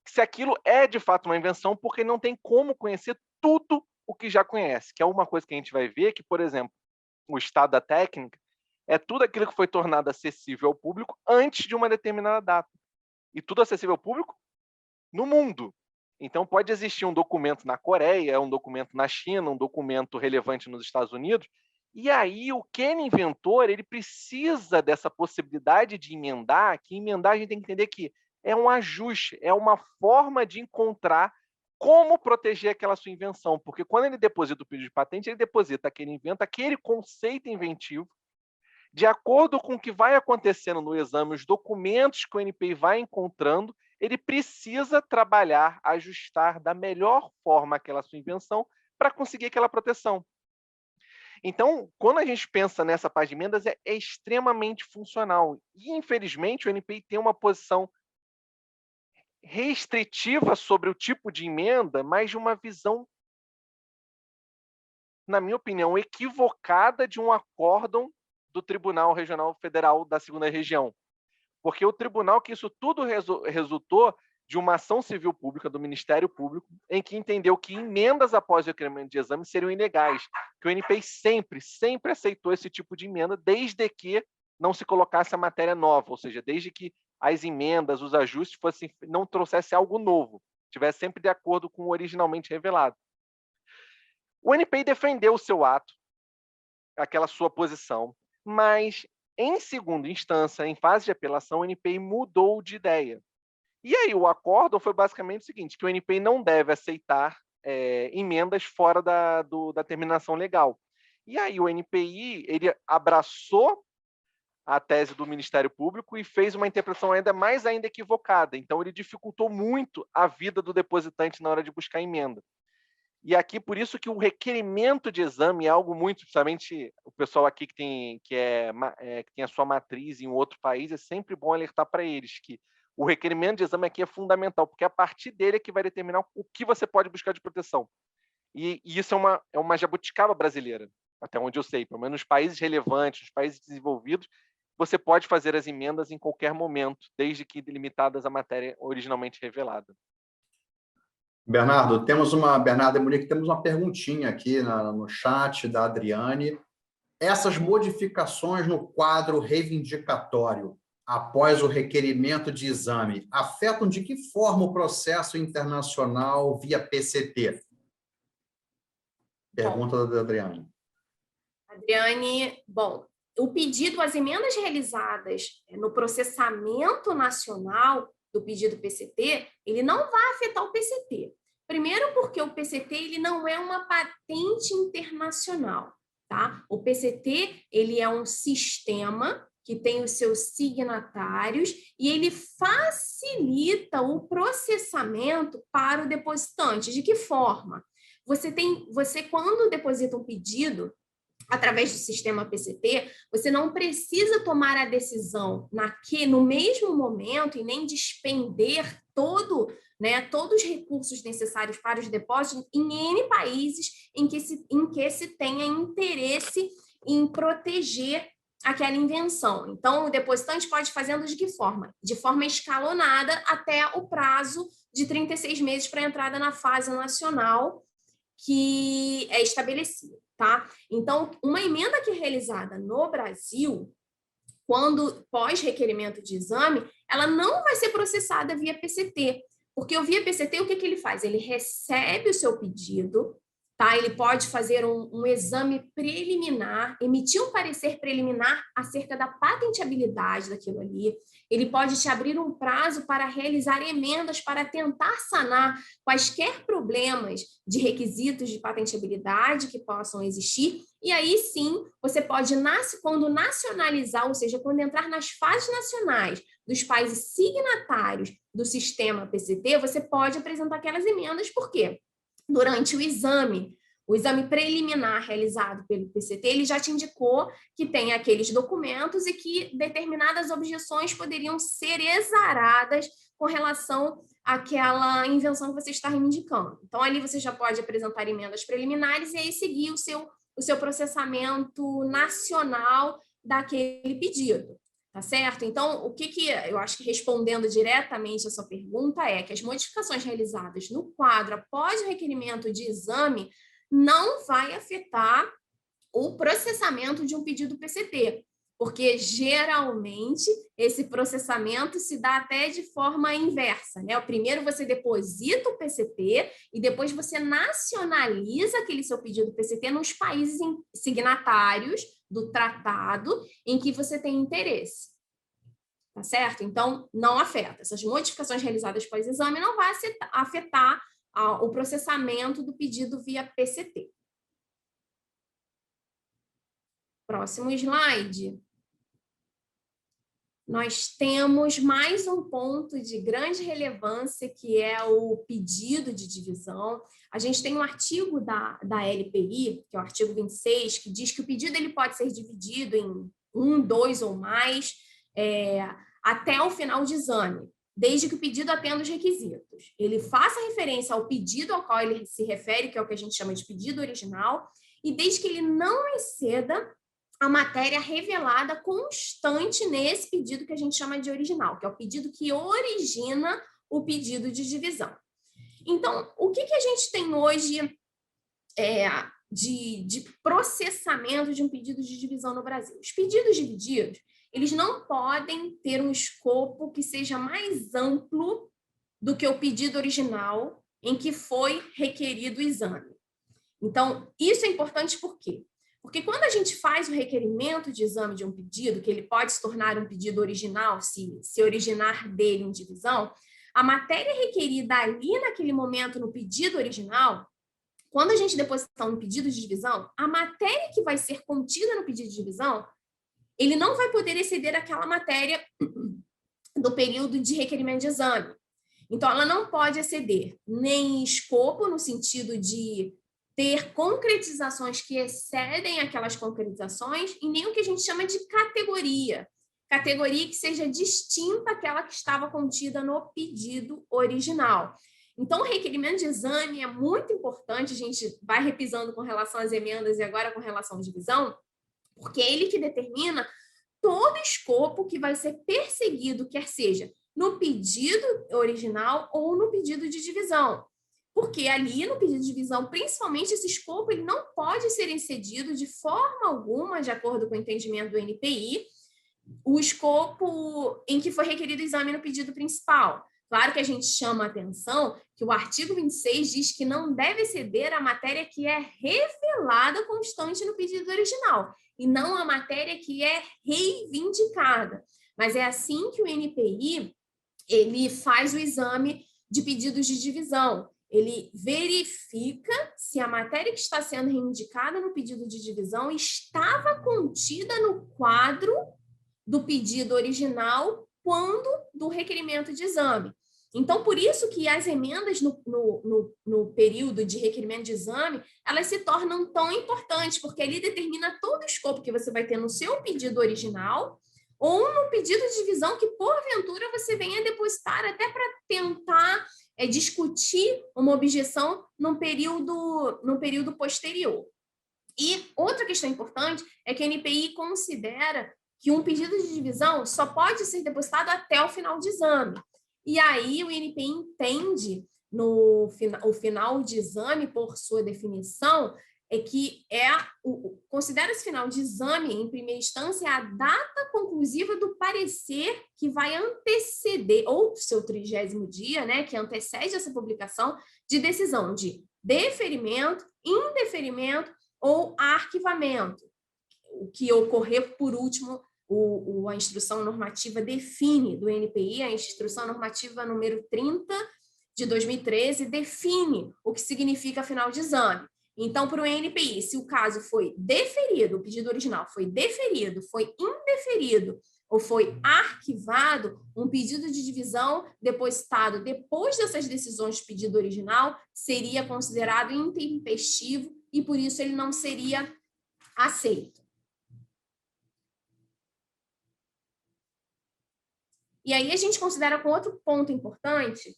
se aquilo é de fato uma invenção, porque ele não tem como conhecer tudo o que já conhece, que é uma coisa que a gente vai ver que, por exemplo, o estado da técnica é tudo aquilo que foi tornado acessível ao público antes de uma determinada data. E tudo acessível ao público no mundo. Então, pode existir um documento na Coreia, um documento na China, um documento relevante nos Estados Unidos, e aí o Kenny inventor, ele precisa dessa possibilidade de emendar, que emendar a gente tem que entender que é um ajuste, é uma forma de encontrar como proteger aquela sua invenção, porque quando ele deposita o pedido de patente, ele deposita aquele invento, aquele conceito inventivo, de acordo com o que vai acontecendo no exame, os documentos que o NPI vai encontrando, ele precisa trabalhar, ajustar da melhor forma aquela sua invenção para conseguir aquela proteção. Então, quando a gente pensa nessa parte de emendas, é extremamente funcional. E, infelizmente, o NPI tem uma posição restritiva sobre o tipo de emenda, mas de uma visão, na minha opinião, equivocada de um acórdão do Tribunal Regional Federal da Segunda Região. Porque o tribunal, que isso tudo resultou de uma ação civil pública do Ministério Público, em que entendeu que emendas após o requerimento de exame seriam ilegais, que o NPI sempre aceitou esse tipo de emenda, desde que não se colocasse a matéria nova, ou seja, desde que as emendas, os ajustes não trouxesse algo novo, estivesse sempre de acordo com o originalmente revelado. O NPI defendeu o seu ato, aquela sua posição, mas, em segunda instância, em fase de apelação, o NPI mudou de ideia. E aí o acórdão foi basicamente o seguinte, que o NPI não deve aceitar emendas fora da terminação legal. E aí o NPI ele abraçou a tese do Ministério Público e fez uma interpretação ainda equivocada. Então, ele dificultou muito a vida do depositante na hora de buscar emenda. E aqui, por isso que o requerimento de exame é algo muito, principalmente o pessoal aqui que tem a sua matriz em outro país, é sempre bom alertar para eles que o requerimento de exame aqui é fundamental, porque a partir dele é que vai determinar o que você pode buscar de proteção. E isso é uma jabuticaba brasileira, até onde eu sei, pelo menos nos países relevantes, nos países desenvolvidos, você pode fazer as emendas em qualquer momento, desde que delimitadas à matéria originalmente revelada. Bernardo e Monique, temos uma perguntinha aqui no chat da Adriane. Essas modificações no quadro reivindicatório após o requerimento de exame afetam de que forma o processo internacional via PCT? Pergunta da Adriane. Adriane, bom, o pedido, as emendas realizadas no processamento nacional do pedido PCT, ele não vai afetar o PCT. Primeiro porque o PCT ele não é uma patente internacional, tá? O PCT ele é um sistema que tem os seus signatários e ele facilita o processamento para o depositante. De que forma? Você quando deposita um pedido através do sistema PCT, você não precisa tomar a decisão no mesmo momento e nem despender todos os recursos necessários para os depósitos em N países em que se tenha interesse em proteger aquela invenção. Então, o depositante pode fazendo de que forma? De forma escalonada até o prazo de 36 meses para a entrada na fase nacional que é estabelecida, tá? Então, uma emenda que é realizada no Brasil, quando pós-requerimento de exame, ela não vai ser processada via PCT, porque o via PCT, o que ele faz? Ele recebe o seu pedido, tá? Ele pode fazer um exame preliminar, emitir um parecer preliminar acerca da patenteabilidade daquilo ali. Ele pode te abrir um prazo para realizar emendas para tentar sanar quaisquer problemas de requisitos de patenteabilidade que possam existir. E aí sim, você pode, quando nacionalizar, ou seja, quando entrar nas fases nacionais dos países signatários do sistema PCT, você pode apresentar aquelas emendas, por quê? Durante o exame preliminar realizado pelo PCT, ele já te indicou que tem aqueles documentos e que determinadas objeções poderiam ser exaradas com relação àquela invenção que você está reivindicando. Então, ali você já pode apresentar emendas preliminares e aí seguir o seu processamento nacional daquele pedido. Tá certo? Então, o que eu acho que respondendo diretamente a sua pergunta é que as modificações realizadas no quadro após o requerimento de exame não vai afetar o processamento de um pedido PCT, porque geralmente esse processamento se dá até de forma inversa, né? Primeiro você deposita o PCT e depois você nacionaliza aquele seu pedido PCT nos países signatários do tratado em que você tem interesse. Tá certo? Então, não afeta. Essas modificações realizadas pós-exame não vai afetar o processamento do pedido via PCT. Próximo slide. Nós temos mais um ponto de grande relevância, que é o pedido de divisão. A gente tem um artigo da LPI, que é o artigo 26, que diz que o pedido ele pode ser dividido em 1, 2 ou mais, até o final de exame, desde que o pedido atenda os requisitos. Ele faça referência ao pedido ao qual ele se refere, que é o que a gente chama de pedido original, e desde que ele não exceda a matéria revelada constante nesse pedido que a gente chama de original, que é o pedido que origina o pedido de divisão. Então, o que a gente tem hoje de processamento de um pedido de divisão no Brasil? Os pedidos divididos, eles não podem ter um escopo que seja mais amplo do que o pedido original em que foi requerido o exame. Então, isso é importante por quê? Porque quando a gente faz o requerimento de exame de um pedido, que ele pode se tornar um pedido original, se originar dele em divisão, a matéria requerida ali naquele momento no pedido original, quando a gente depositar um pedido de divisão, a matéria que vai ser contida no pedido de divisão, ele não vai poder exceder aquela matéria do período de requerimento de exame. Então, ela não pode exceder nem escopo, no sentido de ter concretizações que excedem aquelas concretizações, e nem o que a gente chama de categoria. Categoria que seja distinta àquela que estava contida no pedido original. Então, o requerimento de exame é muito importante, a gente vai repisando com relação às emendas e agora com relação à divisão, porque é ele que determina todo escopo que vai ser perseguido, quer seja no pedido original ou no pedido de divisão. Porque ali no pedido de divisão, principalmente esse escopo, ele não pode ser excedido de forma alguma, de acordo com o entendimento do NPI, o escopo em que foi requerido o exame no pedido principal. Claro que a gente chama a atenção que o artigo 26 diz que não deve exceder a matéria que é revelada constante no pedido original, e não a matéria que é reivindicada. Mas é assim que o NPI ele faz o exame de pedidos de divisão. Ele verifica se a matéria que está sendo reivindicada no pedido de divisão estava contida no quadro do pedido original quando do requerimento de exame. Então, por isso que as emendas no período de requerimento de exame, elas se tornam tão importantes, porque ali determina todo o escopo que você vai ter no seu pedido original ou no pedido de divisão que, porventura, você venha depositar até para tentar discutir uma objeção num período posterior. E outra questão importante é que a NPI considera que um pedido de divisão só pode ser depositado até o final de exame. E aí o NPI entende o final de exame, por sua definição, considera-se final de exame, em primeira instância, a data conclusiva do parecer que vai anteceder, ou seu 30º dia, né, que antecede essa publicação, de decisão de deferimento, indeferimento ou arquivamento. O que ocorrer, por último, a instrução normativa define do NPI, a instrução normativa número 30 de 2013, define o que significa final de exame. Então, para o NPI, se o caso foi deferido, o pedido original foi deferido, foi indeferido ou foi arquivado, um pedido de divisão depositado depois dessas decisões de pedido original seria considerado intempestivo e, por isso, ele não seria aceito. E aí a gente considera com outro ponto importante,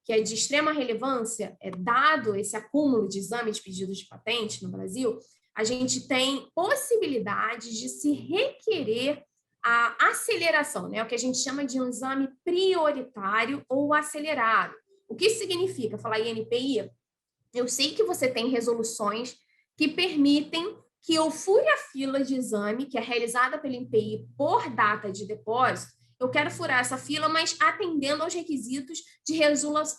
que é de extrema relevância, dado esse acúmulo de exames de pedidos de patente no Brasil, a gente tem possibilidade de se requerer a aceleração, né? O que a gente chama de um exame prioritário ou acelerado. O que isso significa? Falar em NPI, eu sei que você tem resoluções que permitem que eu fure a fila de exame, que é realizada pelo INPI por data de depósito, eu quero furar essa fila, mas atendendo aos requisitos de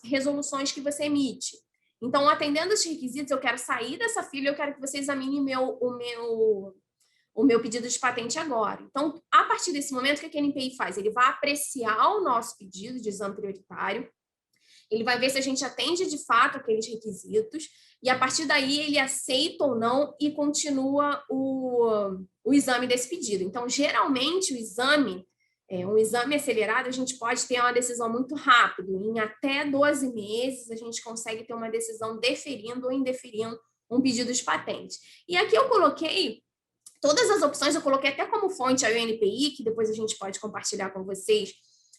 resoluções que você emite. Então, atendendo esses requisitos, eu quero sair dessa fila e eu quero que você examine o meu pedido de patente agora. Então, a partir desse momento, o que a NPI faz? Ele vai apreciar o nosso pedido de exame prioritário, ele vai ver se a gente atende de fato aqueles requisitos, e a partir daí ele aceita ou não e continua o exame desse pedido. Então, geralmente, um exame acelerado, a gente pode ter uma decisão muito rápido. Em até 12 meses, a gente consegue ter uma decisão deferindo ou indeferindo um pedido de patente. E aqui eu coloquei todas as opções, eu coloquei até como fonte a UNPI, que depois a gente pode compartilhar com vocês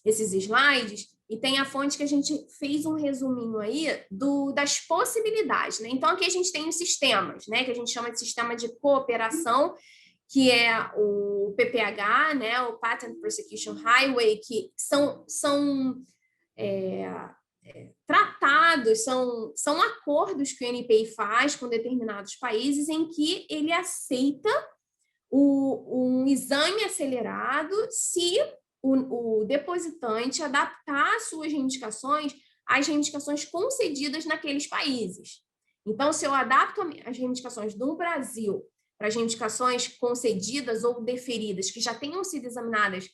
esses slides, e tem a fonte que a gente fez um resuminho aí das possibilidades, né? Então, aqui a gente tem os sistemas, né? Que a gente chama de sistema de cooperação, que é o PPH, né? O Patent Prosecution Highway, que são tratados, são acordos que o NPI faz com determinados países em que ele aceita um exame acelerado se o depositante adaptar as suas reivindicações às reivindicações concedidas naqueles países. Então, se eu adapto as reivindicações do Brasil para as reivindicações concedidas ou deferidas que já tenham sido examinadas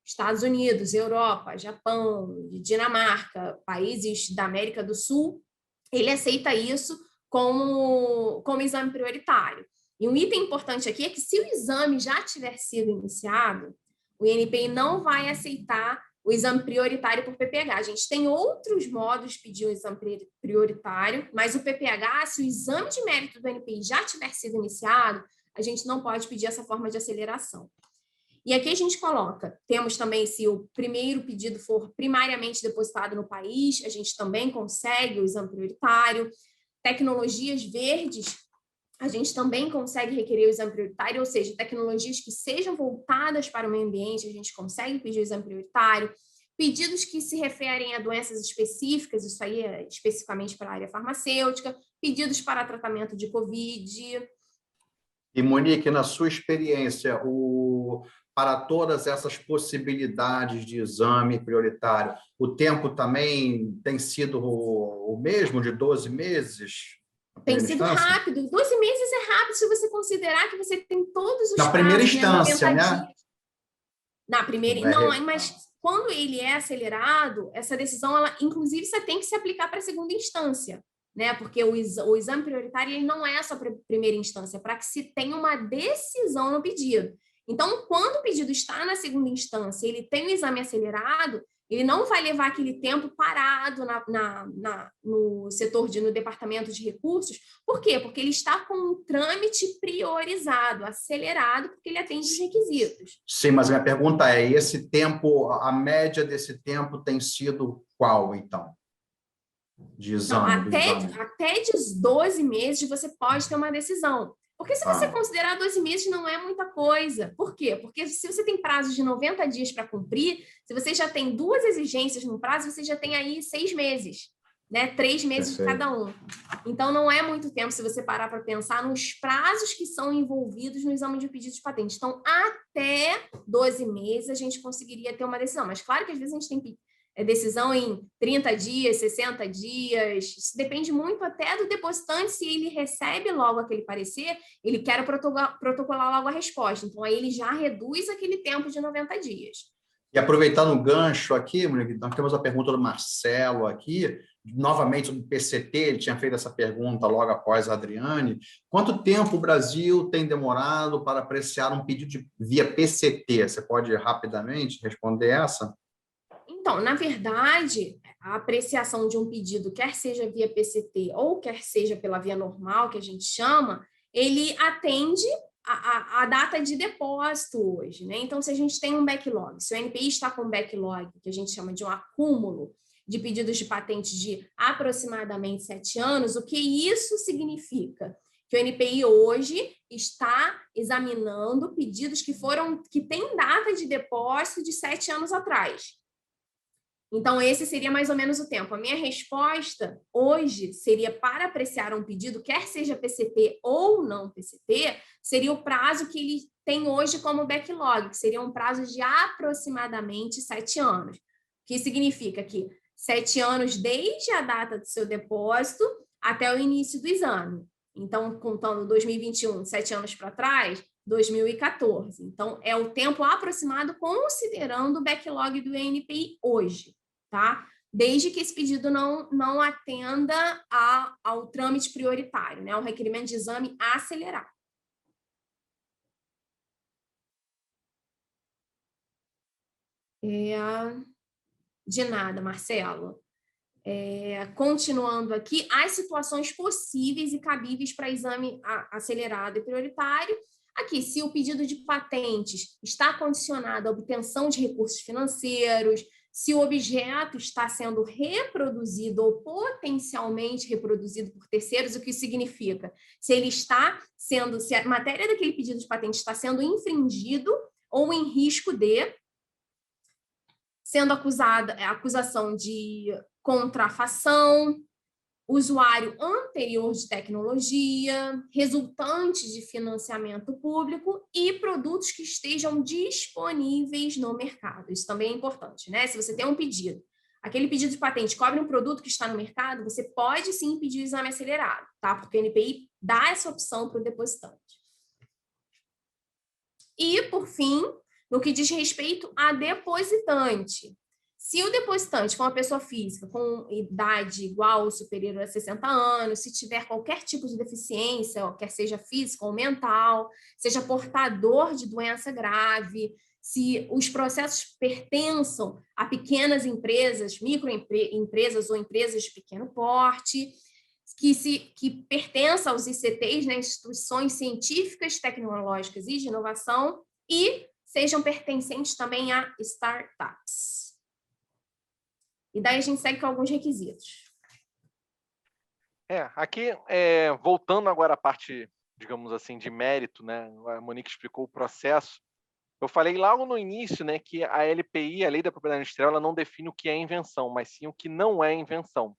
Estados Unidos, Europa, Japão, Dinamarca, países da América do Sul, ele aceita isso como exame prioritário. E um item importante aqui é que se o exame já tiver sido iniciado, o INPI não vai aceitar o exame prioritário por PPH. A gente tem outros modos de pedir o exame prioritário, mas o PPH, se o exame de mérito do INPI já tiver sido iniciado, a gente não pode pedir essa forma de aceleração. E aqui a gente coloca, temos também, se o primeiro pedido for primariamente depositado no país, a gente também consegue o exame prioritário. Tecnologias verdes, a gente também consegue requerer o exame prioritário, ou seja, tecnologias que sejam voltadas para o meio ambiente, a gente consegue pedir o exame prioritário. Pedidos que se referem a doenças específicas, isso aí é especificamente para a área farmacêutica, pedidos para tratamento de Covid. E, Monique, na sua experiência, para todas essas possibilidades de exame prioritário, o tempo também tem sido o mesmo, de 12 meses? Tem sido rápido. 12 meses é rápido se você considerar que você tem todos os na primeira instância, né? Dias. Na primeira... Não, mas quando ele é acelerado, essa decisão, ela, inclusive, você tem que se aplicar para a segunda instância, né? Porque o exame prioritário ele não é só para a primeira instância, é para que se tenha uma decisão no pedido. Então, quando o pedido está na segunda instância, ele tem o exame acelerado, ele não vai levar aquele tempo parado no departamento de recursos. Por quê? Porque ele está com um trâmite priorizado, acelerado, porque ele atende os requisitos. Sim, mas a minha pergunta é, esse tempo, a média desse tempo tem sido qual, então? De exame? Não, até de 12 meses você pode ter uma decisão. Porque se você considerar 12 meses não é muita coisa. Por quê? Porque se você tem prazo de 90 dias para cumprir, se você já tem 2 exigências no prazo, você já tem aí 6 meses, né? 3 meses de cada um. Então, não é muito tempo se você parar para pensar nos prazos que são envolvidos no exame de pedido de patente. Então, até 12 meses a gente conseguiria ter uma decisão. Mas, claro que às vezes a gente tem decisão em 30 dias, 60 dias, isso depende muito até do depositante, se ele recebe logo aquele parecer, ele quer protocolar logo a resposta, então aí ele já reduz aquele tempo de 90 dias. E aproveitando o gancho aqui, nós temos a pergunta do Marcelo aqui, novamente sobre o PCT, ele tinha feito essa pergunta logo após a Adriane. Quanto tempo o Brasil tem demorado para apreciar um pedido via PCT? Você pode rapidamente responder essa? Então, na verdade, a apreciação de um pedido, quer seja via PCT ou quer seja pela via normal, que a gente chama, ele atende a data de depósito hoje, né? Então, se a gente tem um backlog, se o NPI está com um backlog, que a gente chama de um acúmulo de pedidos de patente de aproximadamente 7 anos, o que isso significa? Que o NPI hoje está examinando pedidos que têm data de depósito de 7 anos atrás. Então, esse seria mais ou menos o tempo. A minha resposta hoje seria para apreciar um pedido, quer seja PCP ou não PCP, seria o prazo que ele tem hoje como backlog, que seria um prazo de aproximadamente 7 anos. O que significa que 7 anos desde a data do seu depósito até o início do exame. Então, contando 2021, 7 anos para trás, 2014. Então, é o tempo aproximado considerando o backlog do INPI hoje, tá? Desde que esse pedido não atenda ao trâmite prioritário, né? O requerimento de exame acelerado. De nada, Marcelo. Continuando aqui, as situações possíveis e cabíveis para exame acelerado e prioritário. Aqui, se o pedido de patentes está condicionado à obtenção de recursos financeiros, se o objeto está sendo reproduzido ou potencialmente reproduzido por terceiros, o que isso significa? Se a matéria daquele pedido de patente está sendo infringido ou em risco de sendo acusação de contrafação, usuário anterior de tecnologia, resultante de financiamento público e produtos que estejam disponíveis no mercado. Isso também é importante, né? Se você tem um pedido, aquele pedido de patente cobre um produto que está no mercado, você pode sim pedir o exame acelerado, tá? Porque o NPI dá essa opção para o depositante. E, por fim, no que diz respeito a depositante, se o depositante for uma pessoa física com idade igual ou superior a 60 anos, se tiver qualquer tipo de deficiência, quer seja física ou mental, seja portador de doença grave, se os processos pertençam a pequenas empresas, microempresas ou empresas de pequeno porte, que pertença aos ICTs, né, instituições científicas, tecnológicas e de inovação, e sejam pertencentes também a startups. E daí a gente segue com alguns requisitos. Aqui, voltando agora à parte, digamos assim, de mérito, né? A Monique explicou o processo. Eu falei logo no início, né, que a LPI, a Lei da Propriedade Industrial, ela não define o que é invenção, mas sim o que não é invenção.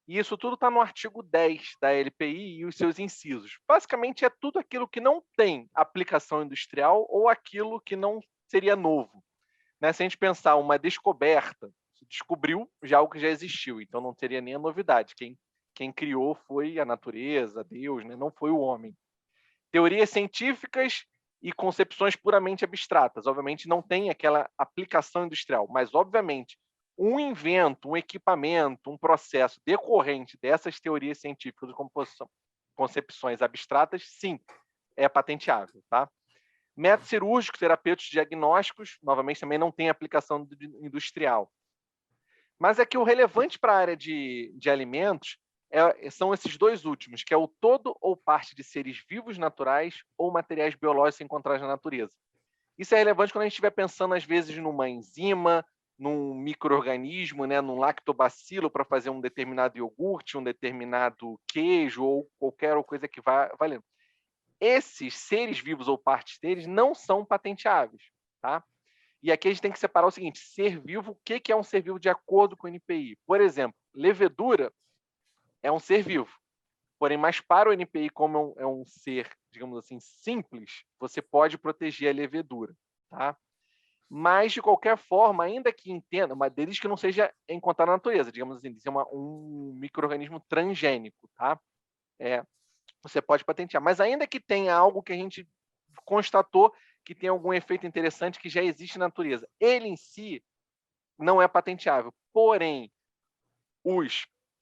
E isso tudo está no artigo 10 da LPI e os seus incisos. Basicamente, é tudo aquilo que não tem aplicação industrial ou aquilo que não seria novo. Né? Se a gente pensar uma descoberta, se descobriu já algo que já existiu, então não teria nem a novidade. Quem criou foi a natureza, Deus, né? Não foi o homem. Teorias científicas e concepções puramente abstratas. Obviamente, não tem aquela aplicação industrial, mas, obviamente, um invento, um equipamento, um processo decorrente dessas teorias científicas de concepções abstratas, sim, é patenteável, tá? Métodos cirúrgicos, terapêuticos, diagnósticos, novamente, também não tem aplicação industrial. Mas é que o relevante para a área de alimentos são esses dois últimos, que é o todo ou parte de seres vivos naturais ou materiais biológicos encontrados na natureza. Isso é relevante quando a gente estiver pensando, às vezes, numa enzima, num micro-organismo, né, num lactobacilo para fazer um determinado iogurte, um determinado queijo ou qualquer coisa que vá valendo. Esses seres vivos ou partes deles não são patenteáveis, tá? E aqui a gente tem que separar o seguinte: ser vivo, o que é um ser vivo de acordo com o NPI? Por exemplo, levedura é um ser vivo. Porém, mas para o NPI, como é um ser, digamos assim, simples, você pode proteger a levedura, tá? Mas, de qualquer forma, ainda que entenda, mas desde que não seja encontrado na natureza, digamos assim, ser um micro-organismo transgênico, tá? Você pode patentear. Mas ainda que tenha algo que a gente constatou que tem algum efeito interessante que já existe na natureza, ele em si não é patenteável. Porém,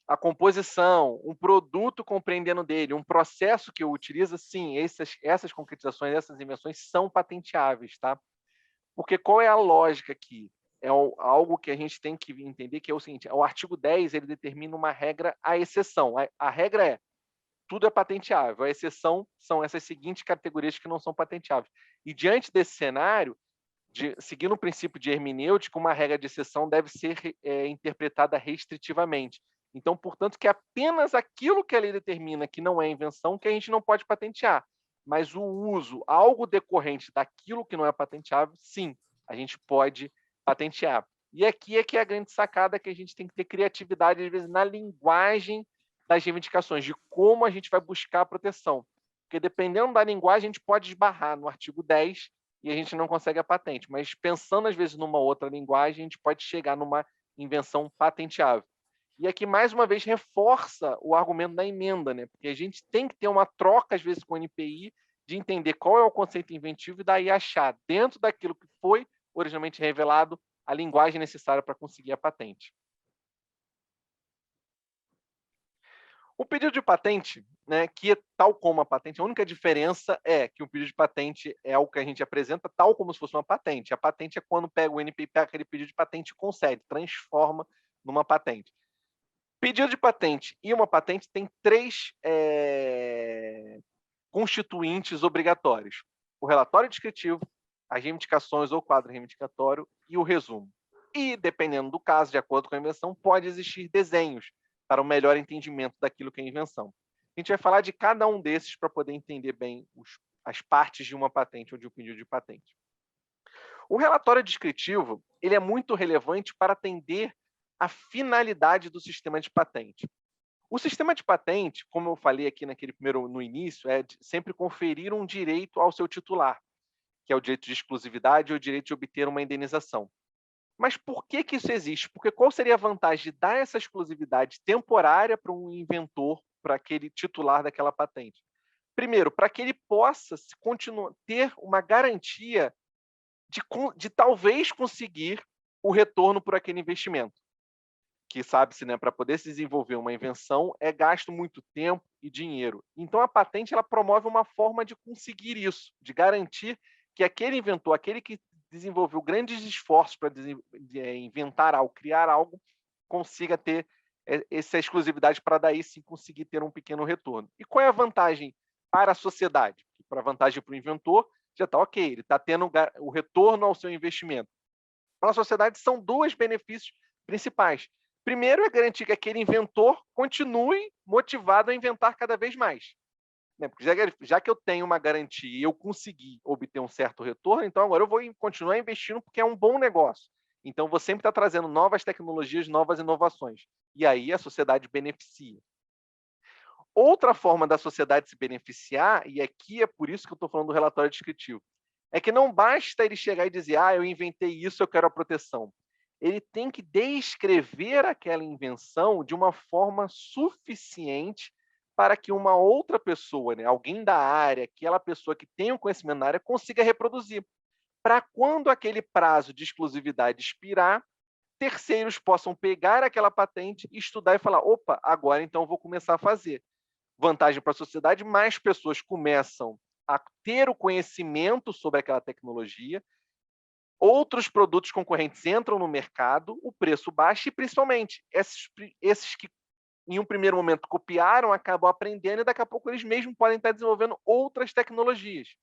a composição, um produto compreendendo dele, um processo que o utiliza, sim, essas concretizações, essas invenções são patenteáveis, tá? Porque qual é a lógica aqui? É algo que a gente tem que entender, que é o seguinte: o artigo 10 ele determina uma regra à exceção. A regra é: tudo é patenteável. A exceção são essas seguintes categorias que não são patenteáveis. E diante desse cenário, seguindo o princípio de hermenêutica, uma regra de exceção deve ser interpretada restritivamente. Então, portanto, que é apenas aquilo que a lei determina que não é invenção que a gente não pode patentear. Mas o uso, algo decorrente daquilo que não é patenteável, sim, a gente pode patentear. E aqui é que é a grande sacada, que a gente tem que ter criatividade, às vezes, na linguagem das reivindicações, de como a gente vai buscar a proteção. Porque, dependendo da linguagem, a gente pode esbarrar no artigo 10 e a gente não consegue a patente. Mas, pensando, às vezes, numa outra linguagem, a gente pode chegar numa invenção patenteável. E aqui, mais uma vez, reforça o argumento da emenda, né? Porque a gente tem que ter uma troca, às vezes, com o NPI, de entender qual é o conceito inventivo e daí achar, dentro daquilo que foi originalmente revelado, a linguagem necessária para conseguir a patente. O pedido de patente, né, que tal como a patente, a única diferença é que o pedido de patente é algo que a gente apresenta tal como se fosse uma patente. A patente é quando pega o NPI, pega aquele pedido de patente e concede, transforma numa patente. Pedido de patente e uma patente tem três constituintes obrigatórios: o relatório descritivo, as reivindicações ou quadro reivindicatório e o resumo. E, dependendo do caso, de acordo com a invenção, pode existir desenhos para um melhor entendimento daquilo que é a invenção. A gente vai falar de cada um desses para poder entender bem as partes de uma patente ou de um pedido de patente. O relatório descritivo ele é muito relevante para atender a finalidade do sistema de patente. O sistema de patente, como eu falei aqui no início, é sempre conferir um direito ao seu titular, que é o direito de exclusividade ou o direito de obter uma indenização. Mas por que isso existe? Porque qual seria a vantagem de dar essa exclusividade temporária para um inventor, para aquele titular daquela patente? Primeiro, para que ele possa ter uma garantia de talvez conseguir o retorno por aquele investimento. Que sabe-se, né, para poder se desenvolver uma invenção, é gasto muito tempo e dinheiro. Então, a patente ela promove uma forma de conseguir isso, de garantir que aquele inventor, aquele que desenvolveu grandes esforços para inventar algo, criar algo, consiga ter essa exclusividade para daí sim conseguir ter um pequeno retorno. E qual é a vantagem para a sociedade? Para a vantagem para o inventor, já está ok, ele está tendo o retorno ao seu investimento. Para a sociedade, são dois benefícios principais. Primeiro é garantir que aquele inventor continue motivado a inventar cada vez mais. Porque já que eu tenho uma garantia e eu consegui obter um certo retorno, então agora eu vou continuar investindo porque é um bom negócio. Então, vou sempre estar trazendo novas tecnologias, novas inovações. E aí a sociedade beneficia. Outra forma da sociedade se beneficiar, e aqui é por isso que eu estou falando do relatório descritivo, é que não basta ele chegar e dizer, eu inventei isso, eu quero a proteção. Ele tem que descrever aquela invenção de uma forma suficiente para que uma outra pessoa, né, alguém da área, aquela pessoa que tem o conhecimento na área, consiga reproduzir. Para quando aquele prazo de exclusividade expirar, terceiros possam pegar aquela patente, estudar e falar, opa, agora então eu vou começar a fazer. Vantagem para a sociedade, mais pessoas começam a ter o conhecimento sobre aquela tecnologia, outros produtos concorrentes entram no mercado, o preço baixa e, principalmente, esses que em um primeiro momento copiaram, acabam aprendendo e daqui a pouco eles mesmos podem estar desenvolvendo outras tecnologias.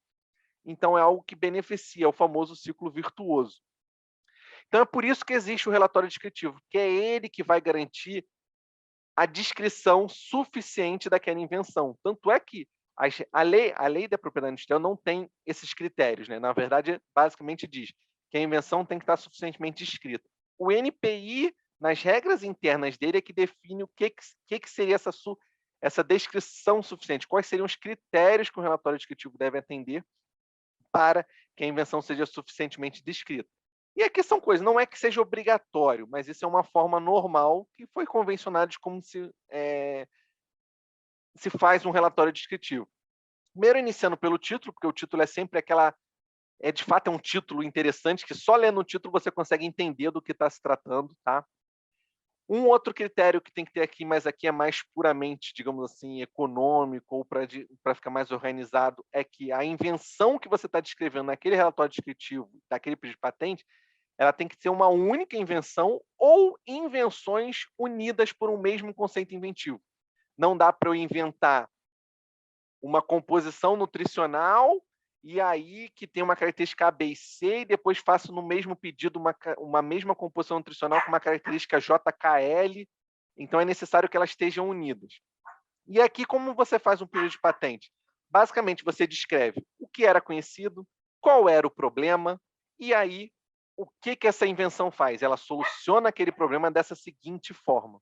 Então, é algo que beneficia, o famoso ciclo virtuoso. Então, é por isso que existe o relatório descritivo, que é ele que vai garantir a descrição suficiente daquela invenção. Tanto é que a lei da propriedade industrial não tem esses critérios, né? Na verdade, basicamente diz que a invenção tem que estar suficientemente descrita. O NPI, nas regras internas dele, é que define o que seria essa descrição suficiente, quais seriam os critérios que o relatório descritivo deve atender para que a invenção seja suficientemente descrita. E aqui são coisas, não é que seja obrigatório, mas isso é uma forma normal que foi convencionada de como se faz um relatório descritivo. Primeiro, iniciando pelo título, porque o título é sempre de fato um título interessante, que só lendo o título você consegue entender do que está se tratando, tá? Um outro critério que tem que ter aqui, mas aqui é mais puramente, digamos assim, econômico, ou para ficar mais organizado, é que a invenção que você está descrevendo naquele relatório descritivo, daquele pedido de patente, ela tem que ser uma única invenção ou invenções unidas por um mesmo conceito inventivo. Não dá para eu inventar uma composição nutricional e aí que tem uma característica A, B e C, e depois faço no mesmo pedido uma mesma composição nutricional com uma característica JKL, então é necessário que elas estejam unidas. E aqui, como você faz um pedido de patente? Basicamente, você descreve o que era conhecido, qual era o problema, e aí o que essa invenção faz? Ela soluciona aquele problema dessa seguinte forma,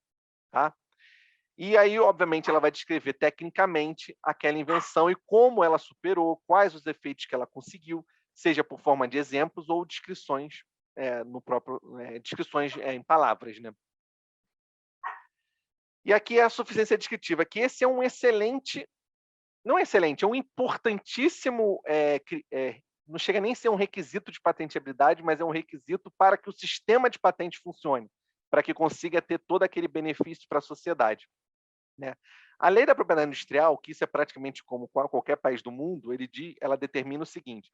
tá? E aí, obviamente, ela vai descrever tecnicamente aquela invenção e como ela superou, quais os efeitos que ela conseguiu, seja por forma de exemplos ou descrições descrições em palavras, né? E aqui é a suficiência descritiva, que esse é um excelente, não excelente, é um importantíssimo, não chega nem a ser um requisito de patenteabilidade, mas é um requisito para que o sistema de patente funcione, para que consiga ter todo aquele benefício para a sociedade, né? A lei da propriedade industrial, que isso é praticamente como qualquer país do mundo, ela determina o seguinte: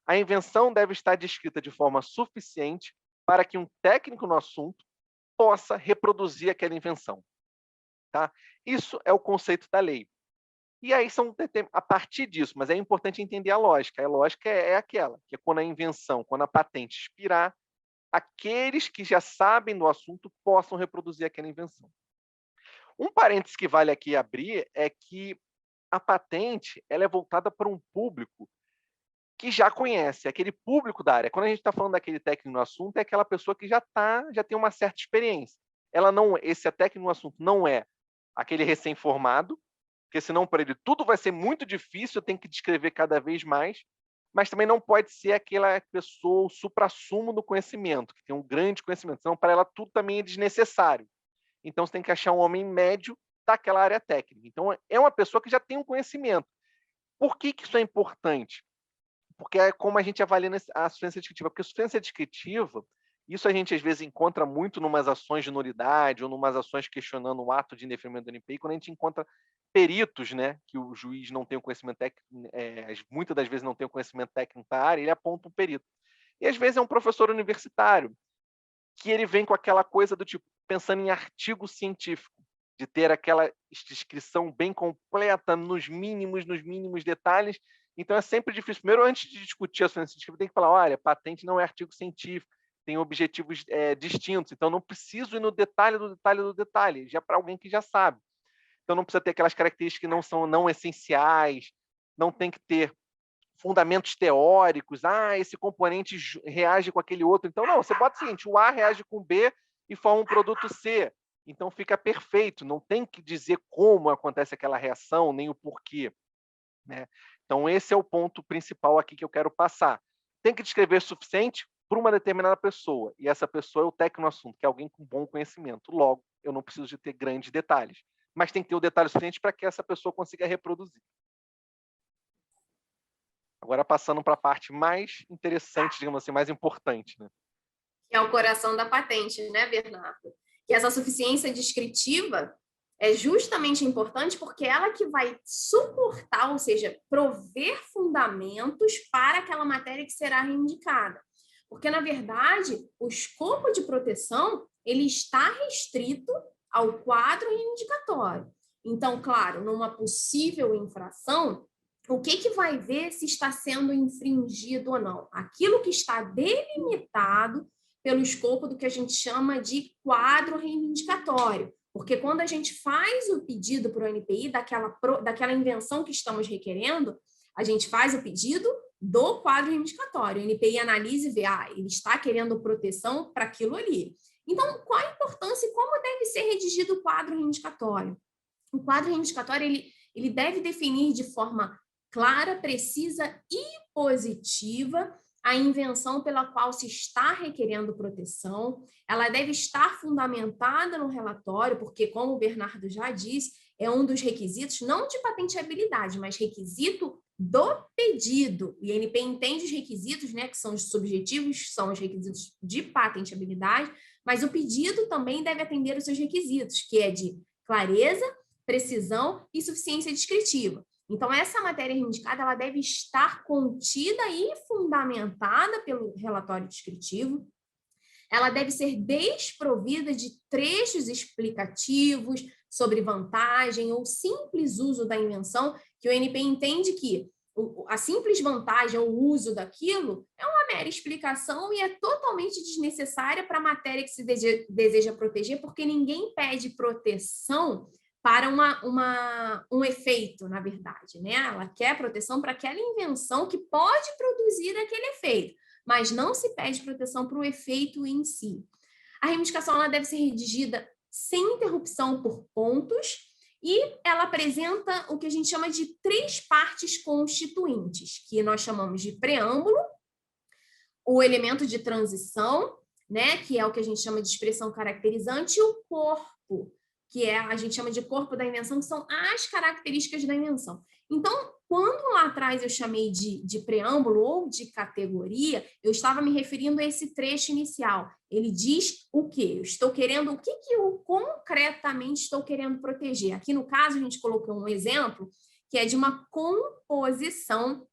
a invenção deve estar descrita de forma suficiente para que um técnico no assunto possa reproduzir aquela invenção, tá? Isso é o conceito da lei. E aí a partir disso, mas é importante entender a lógica. A lógica é aquela, que é quando a invenção, quando a patente expirar, aqueles que já sabem do assunto possam reproduzir aquela invenção. Um parênteses que vale aqui abrir é que a patente ela é voltada para um público que já conhece, aquele público da área. Quando a gente está falando daquele técnico no assunto, é aquela pessoa que já tem uma certa experiência. Esse técnico no assunto não é aquele recém-formado, porque senão para ele tudo vai ser muito difícil, eu tenho que descrever cada vez mais, mas também não pode ser aquela pessoa, o suprassumo do conhecimento, que tem um grande conhecimento, senão para ela tudo também é desnecessário. Então você tem que achar um homem médio daquela área técnica. Então é uma pessoa que já tem um conhecimento. Por que isso é importante? Porque é como a gente avalia a suficiência descritiva. Porque a suficiência descritiva, isso a gente às vezes encontra muito em umas ações de nulidade ou em umas ações questionando o ato de indeferimento do NPI, quando a gente encontra peritos, né, que o juiz não tem o conhecimento técnico, muitas das vezes não tem o conhecimento técnico da área, ele aponta um perito. E às vezes é um professor universitário, que ele vem com aquela coisa do tipo, pensando em artigo científico, de ter aquela descrição bem completa, nos mínimos detalhes. Então é sempre difícil. Primeiro, antes de discutir a suficiência científica, tem que falar, olha, patente não é artigo científico, tem objetivos distintos, então não preciso ir no detalhe do detalhe do detalhe, já para alguém que já sabe. Então não precisa ter aquelas características que não são não essenciais, não tem que ter fundamentos teóricos, esse componente reage com aquele outro. Então, não, você bota o seguinte, o A reage com o B e forma um produto C. Então fica perfeito, não tem que dizer como acontece aquela reação, nem o porquê, né? Então esse é o ponto principal aqui que eu quero passar. Tem que descrever o suficiente para uma determinada pessoa, e essa pessoa é o técnico no assunto, que é alguém com bom conhecimento. Logo, eu não preciso de ter grandes detalhes, mas tem que ter o detalhe suficiente para que essa pessoa consiga reproduzir. Agora passando para a parte mais interessante, digamos assim, mais importante, né? Que é o coração da patente, né, Bernardo? Que essa suficiência descritiva é justamente importante porque ela que vai suportar, ou seja, prover fundamentos para aquela matéria que será reivindicada. Porque, na verdade, o escopo de proteção ele está restrito ao quadro reivindicatório. Então, claro, numa possível infração, o que vai ver se está sendo infringido ou não? Aquilo que está delimitado pelo escopo do que a gente chama de quadro reivindicatório. Porque quando a gente faz o pedido para o NPI daquela invenção que estamos requerendo, a gente faz o pedido do quadro reivindicatório. O NPI analisa e vê, ele está querendo proteção para aquilo ali. Então, qual a importância e como deve ser redigido o quadro reivindicatório? O quadro reivindicatório ele deve definir de forma clara, precisa e positiva a invenção pela qual se está requerendo proteção. Ela deve estar fundamentada no relatório, porque, como o Bernardo já disse, é um dos requisitos, não de patenteabilidade, mas requisito do pedido. O INP entende os requisitos, né, que são os subjetivos, são os requisitos de patenteabilidade, mas o pedido também deve atender os seus requisitos, que é de clareza, precisão e suficiência descritiva. Então, essa matéria reivindicada ela deve estar contida e fundamentada pelo relatório descritivo. Ela deve ser desprovida de trechos explicativos sobre vantagem ou simples uso da invenção, que o NP entende que a simples vantagem ou uso daquilo é uma mera explicação e é totalmente desnecessária para a matéria que se deseja proteger, porque ninguém pede proteção para um efeito, na verdade, né? Ela quer proteção para aquela invenção que pode produzir aquele efeito. mas não se pede proteção para o efeito em si. A reivindicação ela deve ser redigida sem interrupção por pontos e ela apresenta o que a gente chama de 3 partes constituintes, que nós chamamos de preâmbulo, o elemento de transição, né, que é o que a gente chama de expressão caracterizante, e o corpo, que a gente chama de corpo da invenção, que são as características da invenção. Então, quando lá atrás eu chamei de preâmbulo ou de categoria, eu estava me referindo a esse trecho inicial. Ele diz o quê? Eu estou querendo, o que eu concretamente estou querendo proteger? Aqui no caso, a gente colocou um exemplo que é de uma composição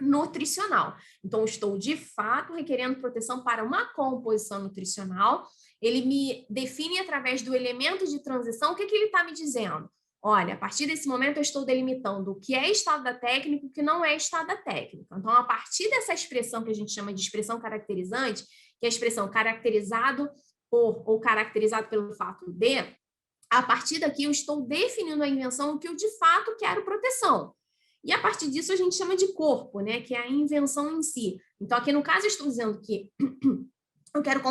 nutricional. Então, estou de fato requerendo proteção para uma composição nutricional. Ele me define através do elemento de transição. O que ele está me dizendo? Olha, a partir desse momento eu estou delimitando o que é estado da técnica e o que não é estado da técnica. Então, a partir dessa expressão que a gente chama de expressão caracterizante, que é a expressão caracterizado por ou caracterizado pelo fato de, a partir daqui eu estou definindo a invenção que eu de fato quero proteção. E a partir disso a gente chama de corpo, né, que é a invenção em si. Então, aqui no caso eu estou dizendo que eu quero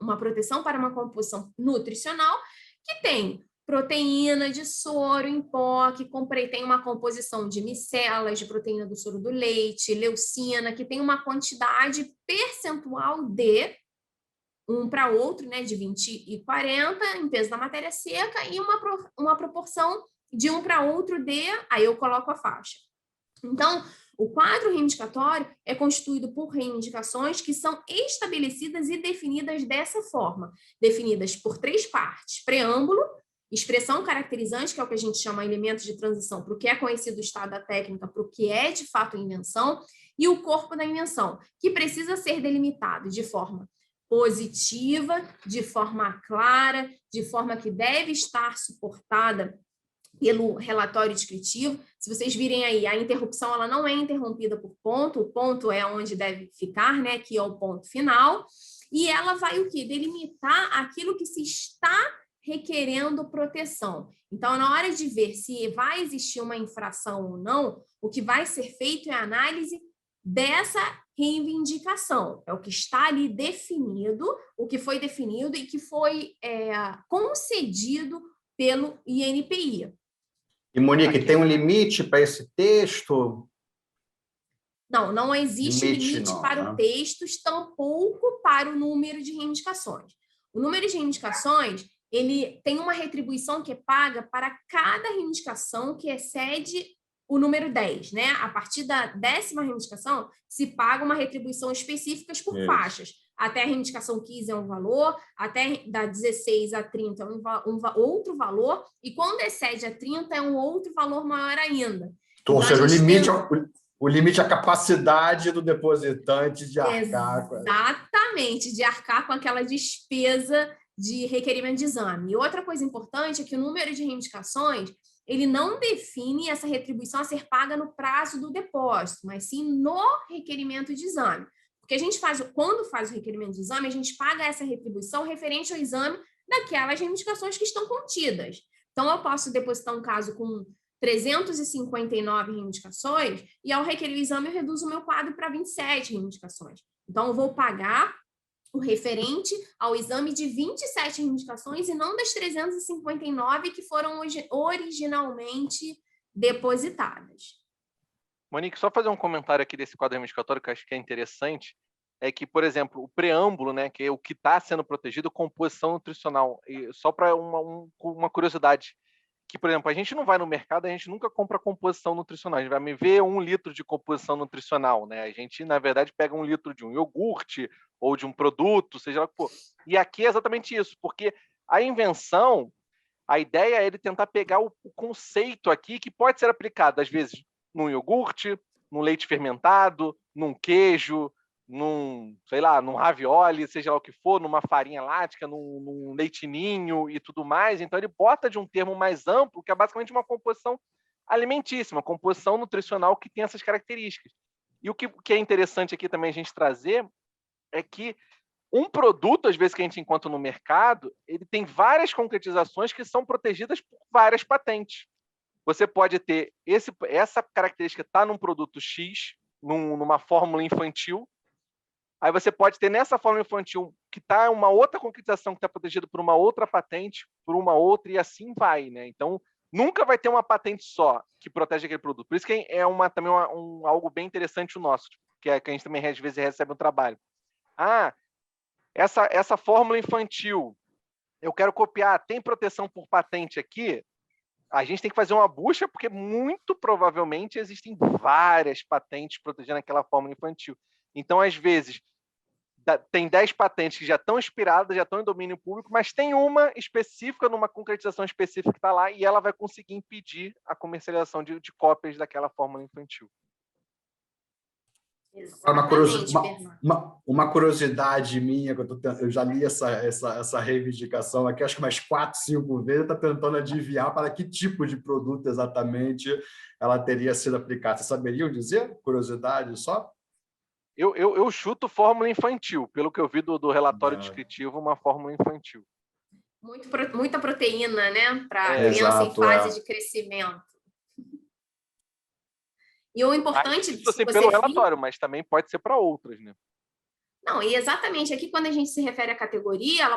uma proteção para uma composição nutricional que tem proteína de soro em pó, que tem uma composição de micelas, de proteína do soro do leite, leucina, que tem uma quantidade percentual de um para outro, né, de 20 e 40 em peso da matéria seca e uma proporção de um para outro de, aí eu coloco a faixa. Então, o quadro reivindicatório é constituído por reivindicações que são estabelecidas e definidas dessa forma, definidas por 3 partes: preâmbulo, expressão caracterizante, que é o que a gente chama de elementos de transição para o que é conhecido o estado da técnica, para o que é de fato invenção, e o corpo da invenção, que precisa ser delimitado de forma positiva, de forma clara, de forma que deve estar suportada pelo relatório descritivo. Se vocês virem aí, a interrupção ela não é interrompida por ponto, o ponto é onde deve ficar, né, que é o ponto final, e ela vai o quê? Delimitar aquilo que se está requerendo proteção. Então, na hora de ver se vai existir uma infração ou não, o que vai ser feito é a análise dessa reivindicação. É o que está ali definido, o que foi definido e que foi concedido pelo INPI. E, Monique, tem um limite para esse texto? Não existe limite não, para né? o texto, tampouco para o número de reivindicações. O número de reivindicações, ele tem uma retribuição que é paga para cada reivindicação que excede o número 10, né? A partir da 10ª reivindicação, se paga uma retribuição específica por faixas. Até a reivindicação 15 é um valor, até da 16 a 30 é outro valor, e quando excede a 30 é um outro valor maior ainda. Então, ou seja, o limite é a capacidade do depositante de arcar. Exatamente, de arcar com aquela despesa de requerimento de exame. E outra coisa importante é que o número de reivindicações ele não define essa retribuição a ser paga no prazo do depósito, mas sim no requerimento de exame. Porque a gente quando faz o requerimento de exame, a gente paga essa retribuição referente ao exame daquelas reivindicações que estão contidas. Então, eu posso depositar um caso com 359 reivindicações e, ao requerer o exame, eu reduzo o meu quadro para 27 reivindicações. Então, eu vou pagar o referente ao exame de 27 reivindicações e não das 359 que foram originalmente depositadas. Monique, só fazer um comentário aqui desse quadro reivindicatório que eu acho que é interessante, é que, por exemplo, o preâmbulo, né, que é o que está sendo protegido, composição nutricional, e só para uma curiosidade, que, por exemplo, a gente não vai no mercado, a gente nunca compra composição nutricional, a gente vai me ver 1 litro de composição nutricional, né? A gente, na verdade, pega 1 litro de um iogurte ou de um produto, seja lá o que for. E aqui é exatamente isso, porque a invenção, a ideia é ele tentar pegar o conceito aqui que pode ser aplicado, às vezes, num iogurte, num leite fermentado, num queijo, num ravioli, seja lá o que for, numa farinha láctea, num leite ninho e tudo mais. Então, ele bota de um termo mais amplo, que é basicamente uma composição alimentícia, uma composição nutricional que tem essas características. E o que é interessante aqui também a gente trazer é que um produto, às vezes, que a gente encontra no mercado, ele tem várias concretizações que são protegidas por várias patentes. Você pode ter essa característica está num produto X, numa fórmula infantil, Aí você pode ter nessa fórmula infantil que está uma outra concretização que está protegida por uma outra patente, por uma outra, e assim vai, né? Então, nunca vai ter uma patente só que protege aquele produto. Por isso que é também algo bem interessante o nosso, que a gente também às vezes recebe um trabalho. Essa fórmula infantil, eu quero copiar, tem proteção por patente aqui? A gente tem que fazer uma busca, porque muito provavelmente existem várias patentes protegendo aquela fórmula infantil. Então, às vezes, tem 10 patentes que já estão expiradas, já estão em domínio público, mas tem uma específica, numa concretização específica que está lá, e ela vai conseguir impedir a comercialização de cópias daquela fórmula infantil. Uma curiosidade minha, que eu já li essa reivindicação aqui, acho que umas 4, 5 vezes, está tentando adivinhar para que tipo de produto exatamente ela teria sido aplicada. Vocês saberiam dizer? Curiosidade só? Eu chuto fórmula infantil, pelo que eu vi do relatório descritivo, uma fórmula infantil. Muita proteína, né? Para criança em fase de crescimento. E o importante... Isso assim, pelo relatório, mas também pode ser para outras, né? Não, e exatamente, aqui quando a gente se refere à categoria,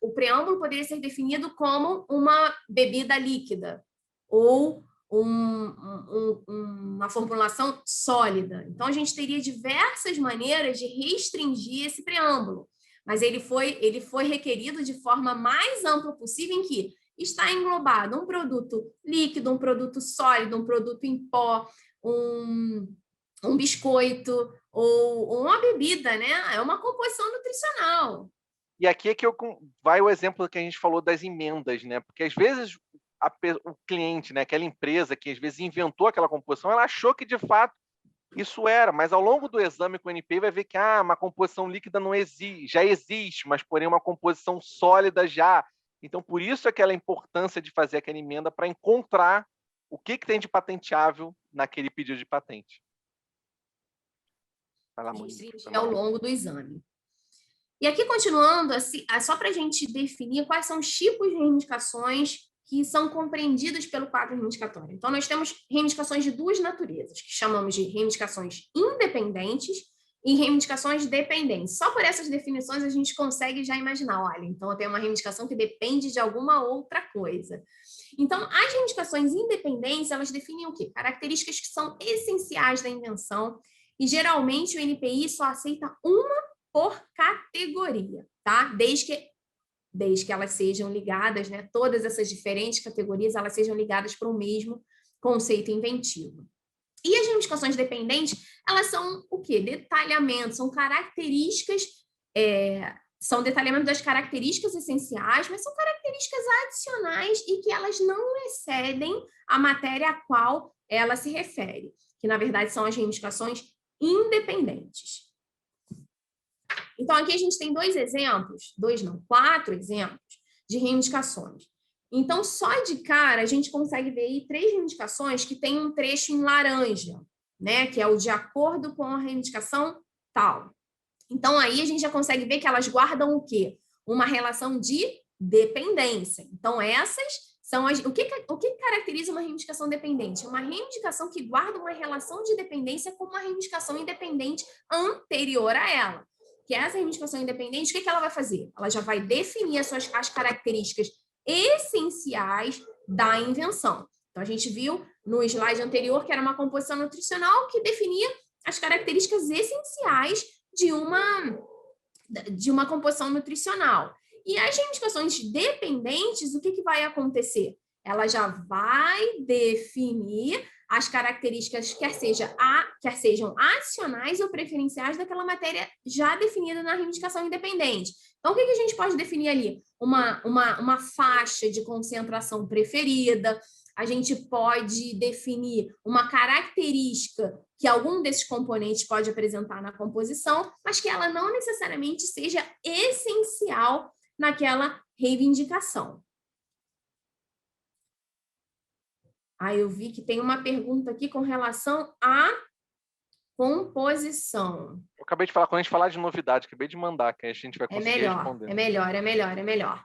o preâmbulo poderia ser definido como uma bebida líquida ou uma formulação sólida. Então, a gente teria diversas maneiras de restringir esse preâmbulo, mas ele foi requerido de forma mais ampla possível, em que está englobado um produto líquido, um produto sólido, um produto em pó, um biscoito ou uma bebida, né? É uma composição nutricional. E aqui é que vai o exemplo que a gente falou das emendas, né? Porque às vezes o cliente, né, aquela empresa que às vezes inventou aquela composição, ela achou que de fato isso era, mas ao longo do exame com o NPI vai ver que uma composição líquida não existe, já existe, mas porém uma composição sólida já. Então, por isso aquela importância de fazer aquela emenda para encontrar o que tem de patenteável naquele pedido de patente. Restringir ao longo do exame. E aqui, continuando, só para a gente definir quais são os tipos de reivindicações que são compreendidas pelo quadro reivindicatório. Então, nós temos reivindicações de duas naturezas, que chamamos de reivindicações independentes e reivindicações dependentes. Só por essas definições a gente consegue já imaginar, olha, então eu tenho uma reivindicação que depende de alguma outra coisa. Então, as reivindicações independentes, elas definem o quê? Características que são essenciais da invenção, e geralmente o NPI só aceita uma por categoria, tá? Desde que elas sejam ligadas, né? Todas essas diferentes categorias, elas sejam ligadas para o mesmo conceito inventivo. E as reivindicações dependentes, elas são o quê? Detalhamento, são características, são detalhamento das características essenciais, mas são características adicionais e que elas não excedem a matéria a qual ela se refere, que na verdade são as reivindicações independentes. Então, aqui a gente tem 4 exemplos de reivindicações. Então, só de cara, a gente consegue ver aí 3 reivindicações que têm um trecho em laranja, né? Que é o de acordo com a reivindicação tal. Então, aí a gente já consegue ver que elas guardam o quê? Uma relação de dependência. Então, essas são o que caracteriza uma reivindicação dependente? É uma reivindicação que guarda uma relação de dependência com uma reivindicação independente anterior a ela. Que essa reivindicação independente, o que ela vai fazer? Ela já vai definir as características essenciais da invenção. Então, a gente viu no slide anterior que era uma composição nutricional que definia as características essenciais de uma composição nutricional. E as reivindicações dependentes, o que vai acontecer? Ela já vai definir as características, quer sejam adicionais ou preferenciais daquela matéria já definida na reivindicação independente. Então, o que a gente pode definir ali? Uma faixa de concentração preferida, a gente pode definir uma característica que algum desses componentes pode apresentar na composição, mas que ela não necessariamente seja essencial naquela reivindicação. Eu vi que tem uma pergunta aqui com relação à composição. Eu acabei de falar, quando a gente falar de novidade, acabei de mandar, que a gente vai conseguir responder. É melhor.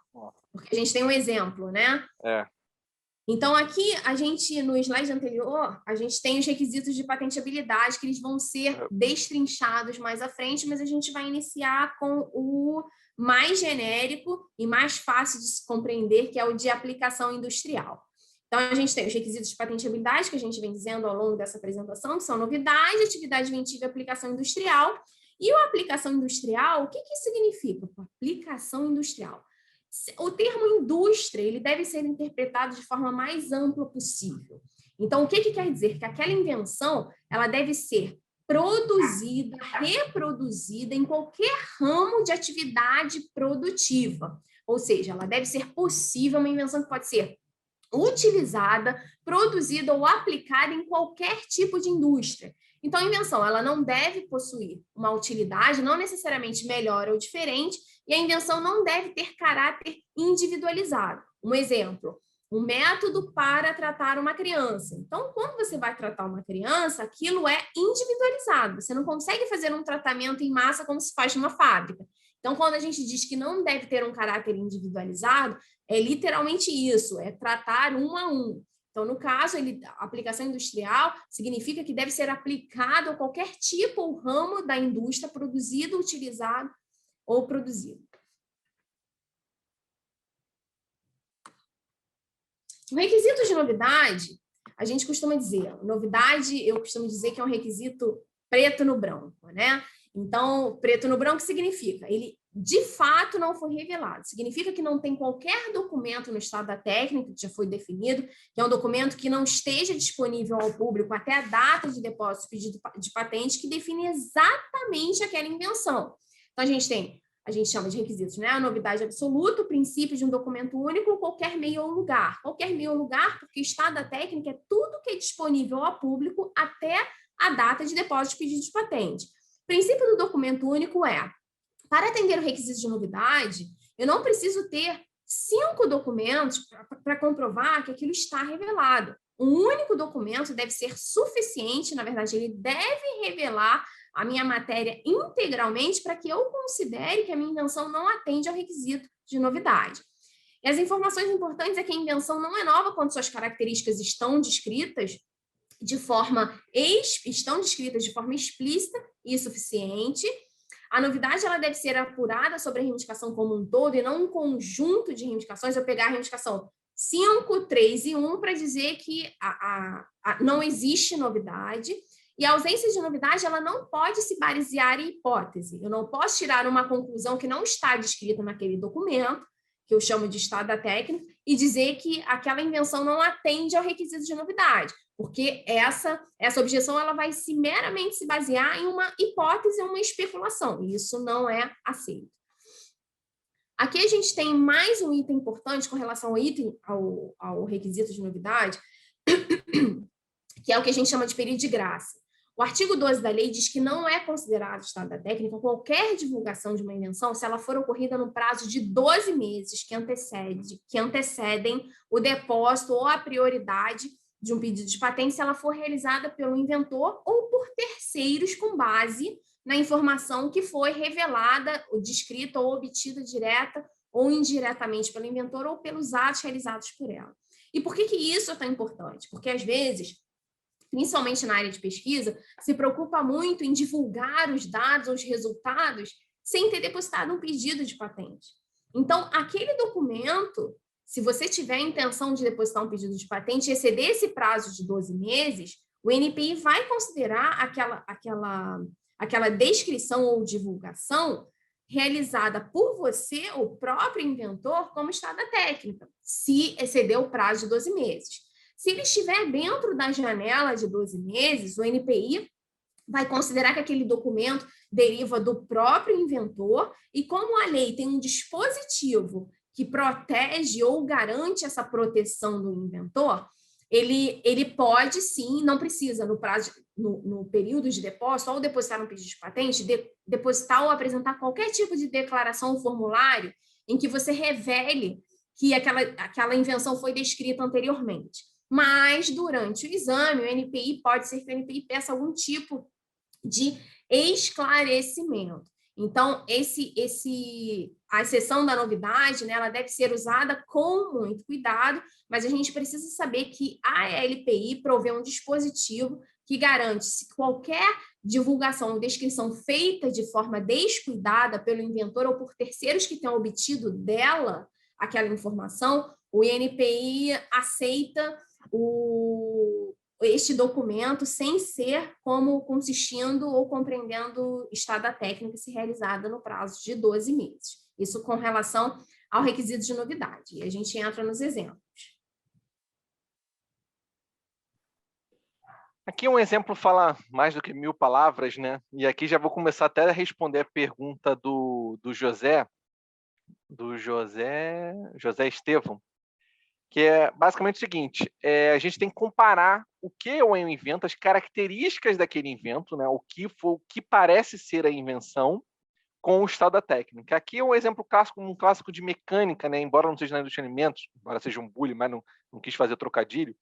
Porque a gente tem um exemplo, né? Então, aqui, no slide anterior, a gente tem os requisitos de patenteabilidade, que eles vão ser destrinchados mais à frente, mas a gente vai iniciar com o mais genérico e mais fácil de se compreender, que é o de aplicação industrial. Então, a gente tem os requisitos de patenteabilidade, que a gente vem dizendo ao longo dessa apresentação, que são novidade, atividade inventiva e aplicação industrial. E a aplicação industrial, o que isso significa? Aplicação industrial. O termo indústria, ele deve ser interpretado de forma mais ampla possível. Então, o que quer dizer? Que aquela invenção, ela deve ser produzida, reproduzida em qualquer ramo de atividade produtiva. Ou seja, ela deve ser possível, uma invenção que pode ser utilizada, produzida ou aplicada em qualquer tipo de indústria. Então, a invenção, ela não deve possuir uma utilidade, não necessariamente melhor ou diferente, e a invenção não deve ter caráter individualizado. Um exemplo, um método para tratar uma criança. Então, quando você vai tratar uma criança, aquilo é individualizado. Você não consegue fazer um tratamento em massa como se faz numa fábrica. Então, quando a gente diz que não deve ter um caráter individualizado, é literalmente isso, é tratar um a um. Então, no caso, a aplicação industrial significa que deve ser aplicado a qualquer tipo ou ramo da indústria produzido, utilizado ou produzido. O requisito de novidade, a gente costuma dizer, novidade, eu costumo dizer que é um requisito preto no branco, né? Então, preto no branco significa, ele de fato não foi revelado. Significa que não tem qualquer documento no estado da técnica, que já foi definido, que é um documento que não esteja disponível ao público até a data de depósito pedido de patente, que define exatamente aquela invenção. Então, a gente chama de requisitos, né? A novidade absoluta, o princípio de um documento único, qualquer meio ou lugar. Qualquer meio ou lugar, porque o estado da técnica é tudo que é disponível ao público até a data de depósito de pedido de patente. O princípio do documento único é, para atender o requisito de novidade, eu não preciso ter 5 documentos para comprovar que aquilo está revelado. Um único documento deve ser suficiente, na verdade, ele deve revelar a minha matéria integralmente para que eu considere que a minha invenção não atende ao requisito de novidade. E as informações importantes é que a invenção não é nova quando suas características estão descritas de forma explícita e suficiente. A novidade ela deve ser apurada sobre a reivindicação como um todo e não um conjunto de reivindicações. Eu pegar a reivindicação 5, 3 e 1 para dizer que não existe novidade. E a ausência de novidade ela não pode se basear em hipótese. Eu não posso tirar uma conclusão que não está descrita naquele documento, que eu chamo de estado da técnica, e dizer que aquela invenção não atende ao requisito de novidade. Porque essa objeção ela vai meramente se basear em uma hipótese ou uma especulação, e isso não é aceito. Aqui a gente tem mais um item importante com relação ao requisito de novidade, que é o que a gente chama de período de graça. O artigo 12 da lei diz que não é considerado estado da técnica qualquer divulgação de uma invenção se ela for ocorrida no prazo de 12 meses que antecedem o depósito ou a prioridade de um pedido de patente se ela for realizada pelo inventor ou por terceiros com base na informação que foi revelada, descrita ou obtida direta ou indiretamente pelo inventor ou pelos atos realizados por ela. E por que isso é tão importante? Porque, às vezes, principalmente na área de pesquisa, se preocupa muito em divulgar os dados ou os resultados sem ter depositado um pedido de patente. Então, aquele documento, se você tiver a intenção de depositar um pedido de patente e exceder esse prazo de 12 meses, o NPI vai considerar aquela descrição ou divulgação realizada por você, o próprio inventor, como estado da técnica, se exceder o prazo de 12 meses. Se ele estiver dentro da janela de 12 meses, o NPI vai considerar que aquele documento deriva do próprio inventor e como a lei tem um dispositivo que protege ou garante essa proteção do inventor, ele pode sim, não precisa no período de depósito, ao depositar um pedido de patente, depositar ou apresentar qualquer tipo de declaração ou formulário em que você revele que aquela invenção foi descrita anteriormente. Mas, durante o exame, o NPI pode ser que o NPI peça algum tipo de esclarecimento. Então, a exceção da novidade, né, ela deve ser usada com muito cuidado, mas a gente precisa saber que a LPI provê um dispositivo que garante se qualquer divulgação ou descrição feita de forma descuidada pelo inventor ou por terceiros que tenham obtido dela aquela informação, o INPI aceita este documento sem ser como consistindo ou compreendendo estada técnica se realizada no prazo de 12 meses. Isso com relação ao requisito de novidade. E a gente entra nos exemplos. Aqui um exemplo fala mais do que 1000 palavras, né? E aqui já vou começar até a responder a pergunta do José Estevão, que é basicamente o seguinte: a gente tem que comparar o que é um invento, as características daquele invento, né? O que parece ser a invenção, com o estado da técnica. Aqui é um exemplo clássico, um clássico de mecânica, né? Embora não seja na indústria de alimentos, embora seja um bule, mas não quis fazer trocadilho,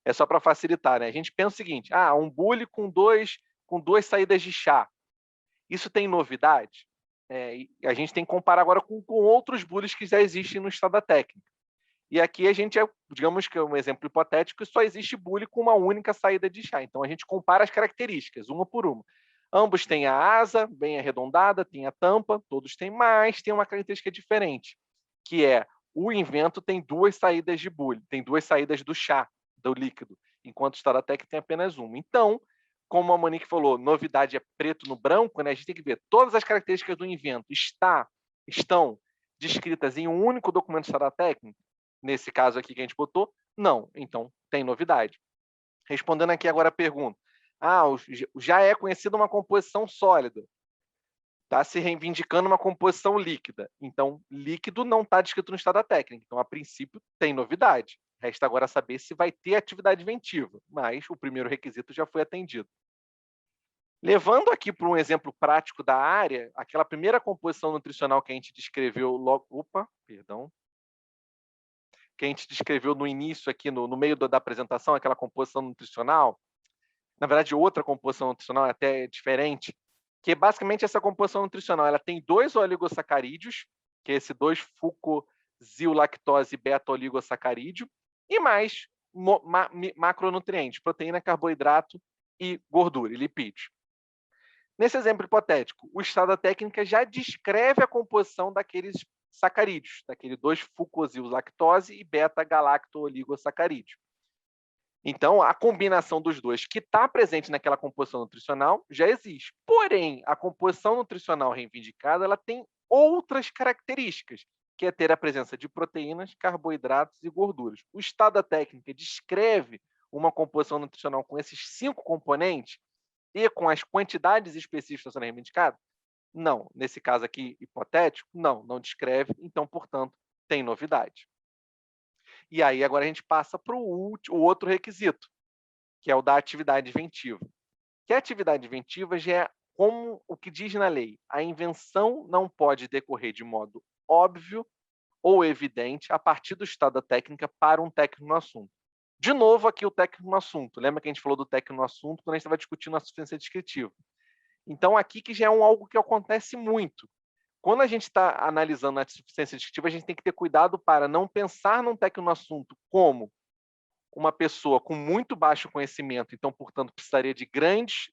é só para facilitar, né? A gente pensa o seguinte: um bule com duas saídas de chá. Isso tem novidade? A gente tem que comparar agora com outros bules que já existem no estado da técnica. E aqui a gente, digamos que é um exemplo hipotético, só existe bule com uma única saída de chá. Então a gente compara as características, uma por uma. Ambos têm a asa bem arredondada, tem a tampa, todos têm, mas tem uma característica diferente, que é o invento tem duas saídas de bule, tem duas saídas do chá, do líquido, enquanto o estado da técnica tem apenas uma. Então, como a Monique falou, novidade é preto no branco, né? A gente tem que ver todas as características do invento estão descritas em um único documento de estado da técnica. Nesse caso aqui que a gente botou, não. Então, tem novidade. Respondendo aqui agora a pergunta. Já é conhecida uma composição sólida. Está se reivindicando uma composição líquida. Então, líquido não está descrito no estado da técnica. Então, a princípio, tem novidade. Resta agora saber se vai ter atividade inventiva. Mas o primeiro requisito já foi atendido. Levando aqui para um exemplo prático da área, aquela primeira composição nutricional que a gente descreveu logo... que a gente descreveu no início, aqui no meio da apresentação, aquela composição nutricional, na verdade, outra composição nutricional até diferente, que basicamente essa composição nutricional ela tem 2 oligosacarídeos, que é esse 2-fucosilactose beta-oligosacarídeo, e mais macronutrientes, proteína, carboidrato e gordura, e lipídio. Nesse exemplo hipotético, o estado da técnica já descreve a composição daqueles sacarídeos, daquele 2-fucosilactose e beta-galacto-oligosacarídeo. Então, a combinação dos dois que está presente naquela composição nutricional já existe. Porém, a composição nutricional reivindicada ela tem outras características, que é ter a presença de proteínas, carboidratos e gorduras. O estado da técnica descreve uma composição nutricional com esses 5 componentes e com as quantidades específicas sendo reivindicadas? Não. Nesse caso aqui, hipotético, não descreve, então, portanto, tem novidade. E aí, agora a gente passa para o outro requisito, que é o da atividade inventiva. Que a atividade inventiva já é como o que diz na lei. A invenção não pode decorrer de modo óbvio ou evidente a partir do estado da técnica para um técnico no assunto. De novo, aqui o técnico no assunto. Lembra que a gente falou do técnico no assunto quando a gente estava discutindo a suficiência descritiva? Então, aqui que já é algo que acontece muito. Quando a gente está analisando a suficiência descritiva, a gente tem que ter cuidado para não pensar num técnico no assunto como uma pessoa com muito baixo conhecimento, então, portanto, precisaria de grandes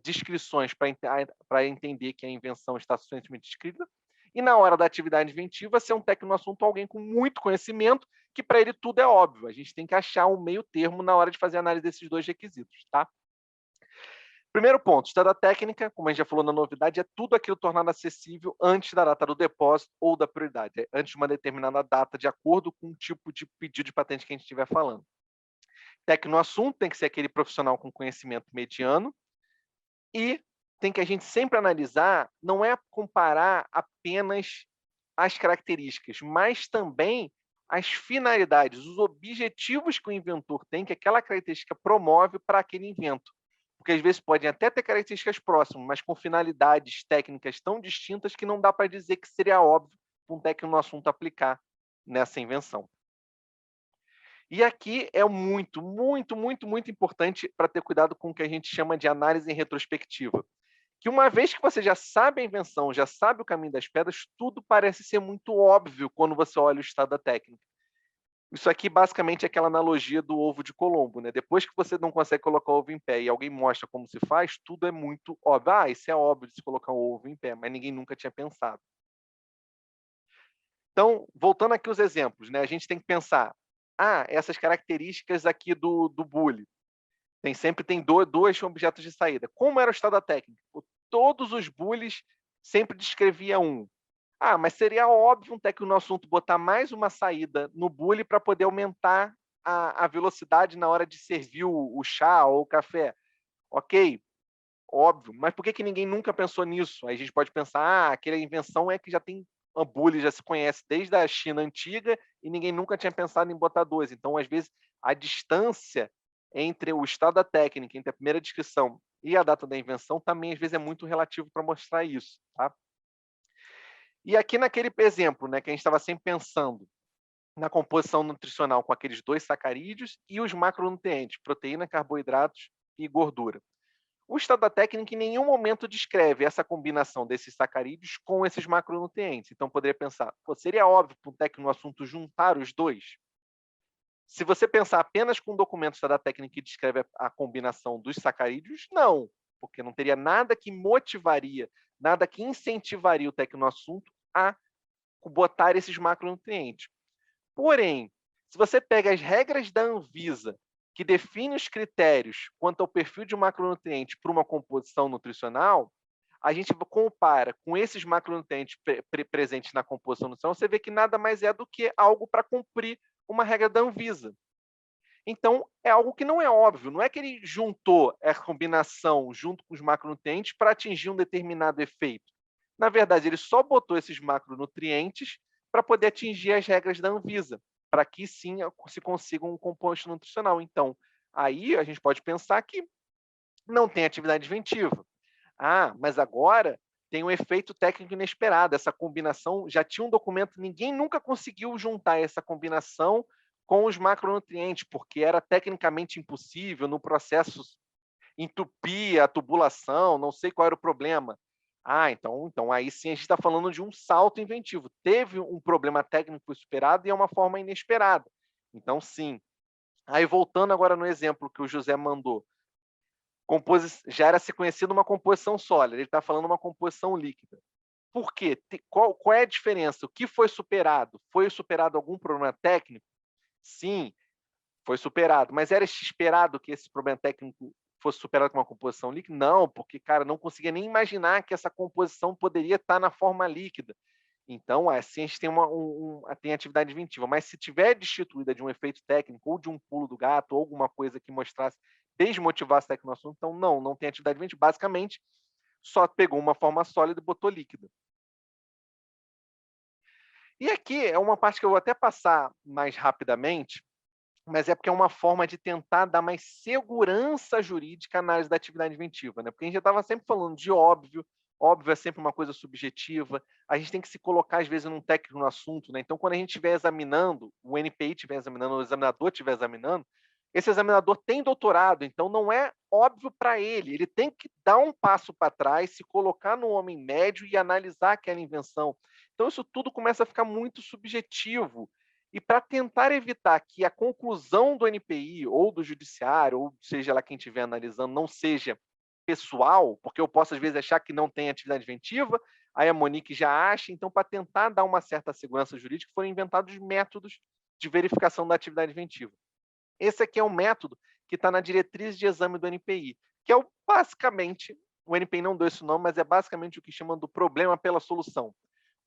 descrições para entender que a invenção está suficientemente descrita, e na hora da atividade inventiva, ser um técnico no assunto alguém com muito conhecimento, que para ele tudo é óbvio. A gente tem que achar um meio termo na hora de fazer a análise desses dois requisitos, tá? Primeiro ponto, estado da técnica, como a gente já falou na novidade, é tudo aquilo tornado acessível antes da data do depósito ou da prioridade, antes de uma determinada data, de acordo com o tipo de pedido de patente que a gente estiver falando. Técnico no assunto tem que ser aquele profissional com conhecimento mediano e tem que a gente sempre analisar, não é comparar apenas as características, mas também as finalidades, os objetivos que o inventor tem, que aquela característica promove para aquele invento. Porque às vezes podem até ter características próximas, mas com finalidades técnicas tão distintas que não dá para dizer que seria óbvio para um técnico no assunto aplicar nessa invenção. E aqui é muito importante para ter cuidado com o que a gente chama de análise em retrospectiva, que uma vez que você já sabe a invenção, já sabe o caminho das pedras, tudo parece ser muito óbvio quando você olha o estado da técnica. Isso aqui basicamente é aquela analogia do ovo de Colombo, né? Depois que você não consegue colocar o ovo em pé e alguém mostra como se faz, tudo é muito óbvio. Ah, isso é óbvio de se colocar o ovo em pé, mas ninguém nunca tinha pensado. Então, voltando aqui os exemplos, né? A gente tem que pensar, essas características aqui do bully. Sempre tem dois objetos de saída. Como era o estado da técnica? Todos os bullies sempre descrevia um. Mas seria óbvio um técnico no assunto botar mais uma saída no bully para poder aumentar a velocidade na hora de servir o chá ou o café. Ok, óbvio. Mas por que ninguém nunca pensou nisso? Aí a gente pode pensar, aquela invenção é que já tem a bully, já se conhece desde a China antiga e ninguém nunca tinha pensado em botar dois. Então, às vezes, a distância entre o estado da técnica, entre a primeira descrição e a data da invenção, também às vezes é muito relativo para mostrar isso, tá? E aqui naquele exemplo, né, que a gente estava sempre pensando na composição nutricional com aqueles 2 sacarídeos e os macronutrientes, proteína, carboidratos e gordura. O estado da técnica em nenhum momento descreve essa combinação desses sacarídeos com esses macronutrientes. Então, poderia pensar, seria óbvio para um técnico no assunto juntar os dois? Se você pensar apenas com o documento da técnica que descreve a combinação dos sacarídeos, não, porque não teria nada que motivaria, nada que incentivaria o técnico no assunto a botar esses macronutrientes. Porém, se você pega as regras da Anvisa, que define os critérios quanto ao perfil de macronutriente para uma composição nutricional, a gente compara com esses macronutrientes presentes na composição nutricional, você vê que nada mais é do que algo para cumprir uma regra da Anvisa. Então, é algo que não é óbvio. Não é que ele juntou a combinação junto com os macronutrientes para atingir um determinado efeito. Na verdade, ele só botou esses macronutrientes para poder atingir as regras da Anvisa, para que sim se consiga um composto nutricional. Então, aí a gente pode pensar que não tem atividade inventiva. Mas agora tem um efeito técnico inesperado. Essa combinação já tinha um documento, ninguém nunca conseguiu juntar essa combinação com os macronutrientes, porque era tecnicamente impossível no processo entupir a tubulação, não sei qual era o problema. Então aí sim a gente está falando de um salto inventivo. Teve um problema técnico superado e é uma forma inesperada. Então, sim. Aí, voltando agora no exemplo que o José mandou, já era se conhecido uma composição sólida, ele está falando uma composição líquida. Por quê? Qual é a diferença? O que foi superado? Foi superado algum problema técnico? Sim, foi superado. Mas era esperado que esse problema técnico fosse superado com uma composição líquida? Não, porque, cara, não conseguia nem imaginar que essa composição poderia estar na forma líquida. Então, assim, a gente tem tem atividade inventiva. Mas se tiver destituída de um efeito técnico ou de um pulo do gato ou alguma coisa que mostrasse, desmotivasse o técnico no assunto, então não tem atividade inventiva. Basicamente, só pegou uma forma sólida e botou líquida. E aqui é uma parte que eu vou até passar mais rapidamente, mas é porque é uma forma de tentar dar mais segurança jurídica à análise da atividade inventiva, né? Porque a gente já estava sempre falando de óbvio é sempre uma coisa subjetiva, a gente tem que se colocar, às vezes, num técnico no assunto, né? Então, quando a gente estiver examinando, o NPI estiver examinando, o examinador estiver examinando, esse examinador tem doutorado, então não é óbvio para ele tem que dar um passo para trás, se colocar no homem médio e analisar aquela invenção. Então, isso tudo começa a ficar muito subjetivo, e para tentar evitar que a conclusão do NPI ou do judiciário, ou seja lá quem estiver analisando, não seja pessoal, porque eu posso às vezes achar que não tem atividade inventiva, aí a Monique já acha, então para tentar dar uma certa segurança jurídica foram inventados métodos de verificação da atividade inventiva. Esse aqui é um método que está na diretriz de exame do NPI, que é basicamente, o NPI não deu esse nome, mas é basicamente o que chamam do problema pela solução.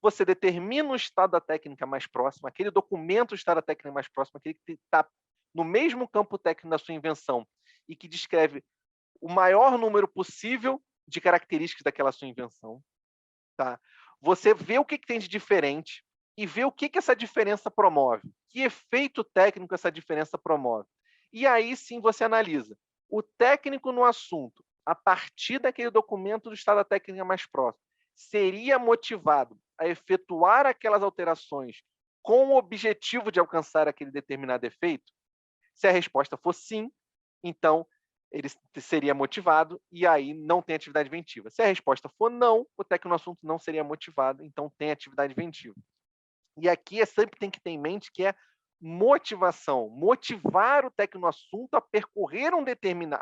Você determina o estado da técnica mais próximo, aquele documento do estado da técnica mais próximo, aquele que está no mesmo campo técnico da sua invenção e que descreve o maior número possível de características daquela sua invenção. Tá? Você vê o que tem de diferente e vê o que essa diferença promove. Que efeito técnico essa diferença promove. E aí sim você analisa. O técnico no assunto, a partir daquele documento do estado da técnica mais próximo, seria motivado a efetuar aquelas alterações com o objetivo de alcançar aquele determinado efeito? Se a resposta for sim, então ele seria motivado e aí não tem atividade inventiva. Se a resposta for não, o tecnoassunto não seria motivado, então tem atividade inventiva. E aqui sempre tem que ter em mente que é motivação, motivar o tecnoassunto a percorrer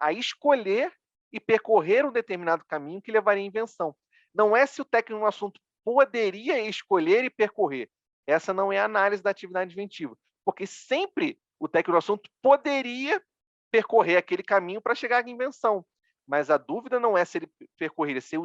a escolher e percorrer um determinado caminho que levaria à invenção. Não é se o tecnoassunto poderia escolher e percorrer. Essa não é a análise da atividade inventiva, porque sempre o tecnoassunto poderia percorrer aquele caminho para chegar à invenção. Mas a dúvida não é se ele percorreria, se o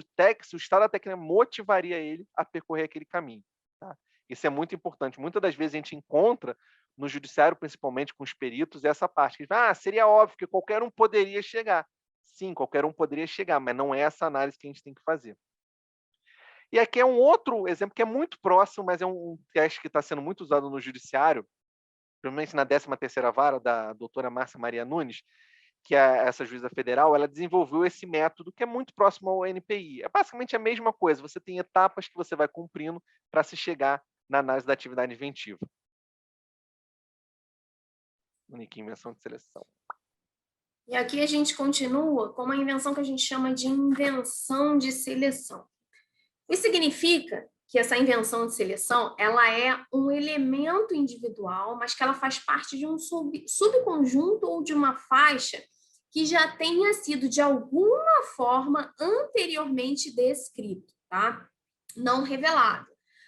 estado da técnica motivaria ele a percorrer aquele caminho. Tá? Isso é muito importante. Muitas das vezes a gente encontra, no judiciário, principalmente com os peritos, essa parte. Que, seria óbvio que qualquer um poderia chegar. Sim, qualquer um poderia chegar, mas não é essa análise que a gente tem que fazer. E aqui é um outro exemplo que é muito próximo, mas é um teste que está sendo muito usado no judiciário, principalmente na 13ª Vara, da doutora Márcia Maria Nunes, que é essa juíza federal, ela desenvolveu esse método que é muito próximo ao NPI. É basicamente a mesma coisa, você tem etapas que você vai cumprindo para se chegar na análise da atividade inventiva. Única invenção de seleção. E aqui a gente continua com uma invenção que a gente chama de invenção de seleção. Isso significa que essa invenção de seleção, ela é um elemento individual, mas que ela faz parte de um subconjunto ou de uma faixa que já tenha sido, de alguma forma, anteriormente descrito, tá? Não revelado,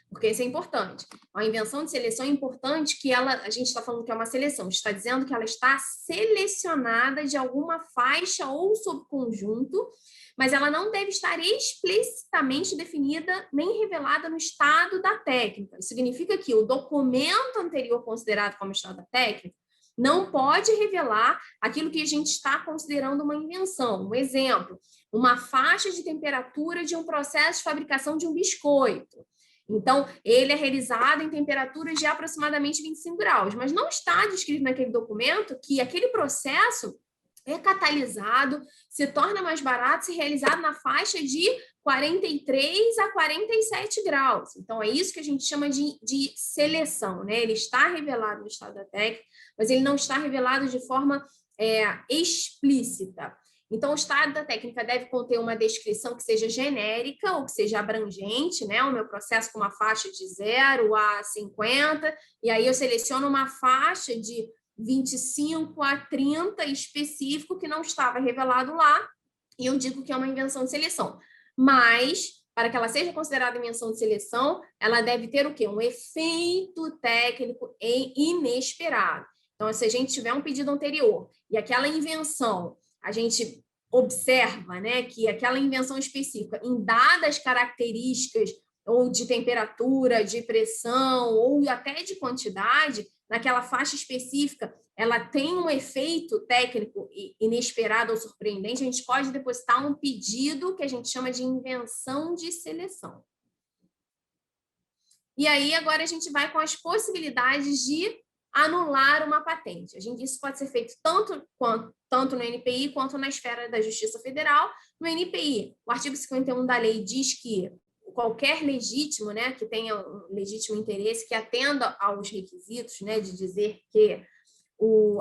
porque isso é importante. A invenção de seleção é importante que a gente está falando que é uma seleção, está dizendo que ela está selecionada de alguma faixa ou subconjunto, mas ela não deve estar explicitamente definida nem revelada no estado da técnica. Isso significa que o documento anterior considerado como estado da técnica não pode revelar aquilo que a gente está considerando uma invenção. Um exemplo, uma faixa de temperatura de um processo de fabricação de um biscoito. Então, ele é realizado em temperaturas de aproximadamente 25 graus, mas não está descrito naquele documento que aquele processo é catalisado, se torna mais barato se realizado na faixa de 43 a 47 graus. Então, é isso que a gente chama de seleção, né? Ele está revelado no estado da técnica, mas ele não está revelado de forma explícita. Então, o estado da técnica deve conter uma descrição que seja genérica ou que seja abrangente, né? O meu processo com uma faixa de 0 a 50, e aí eu seleciono uma faixa de 25 a 30 específico que não estava revelado lá, e eu digo que é uma invenção de seleção. Mas, para que ela seja considerada invenção de seleção, ela deve ter o quê? Um efeito técnico inesperado. Então, se a gente tiver um pedido anterior e aquela invenção, a gente observa, né, que aquela invenção específica, em dadas características ou de temperatura, de pressão, ou até de quantidade, naquela faixa específica, ela tem um efeito técnico inesperado ou surpreendente, a gente pode depositar um pedido que a gente chama de invenção de seleção. E aí, agora a gente vai com as possibilidades de anular uma patente. Isso pode ser feito tanto no NPI quanto na esfera da Justiça Federal. No NPI, o artigo 51 da lei diz que qualquer legítimo, né, que tenha um legítimo interesse, que atenda aos requisitos, né, de dizer que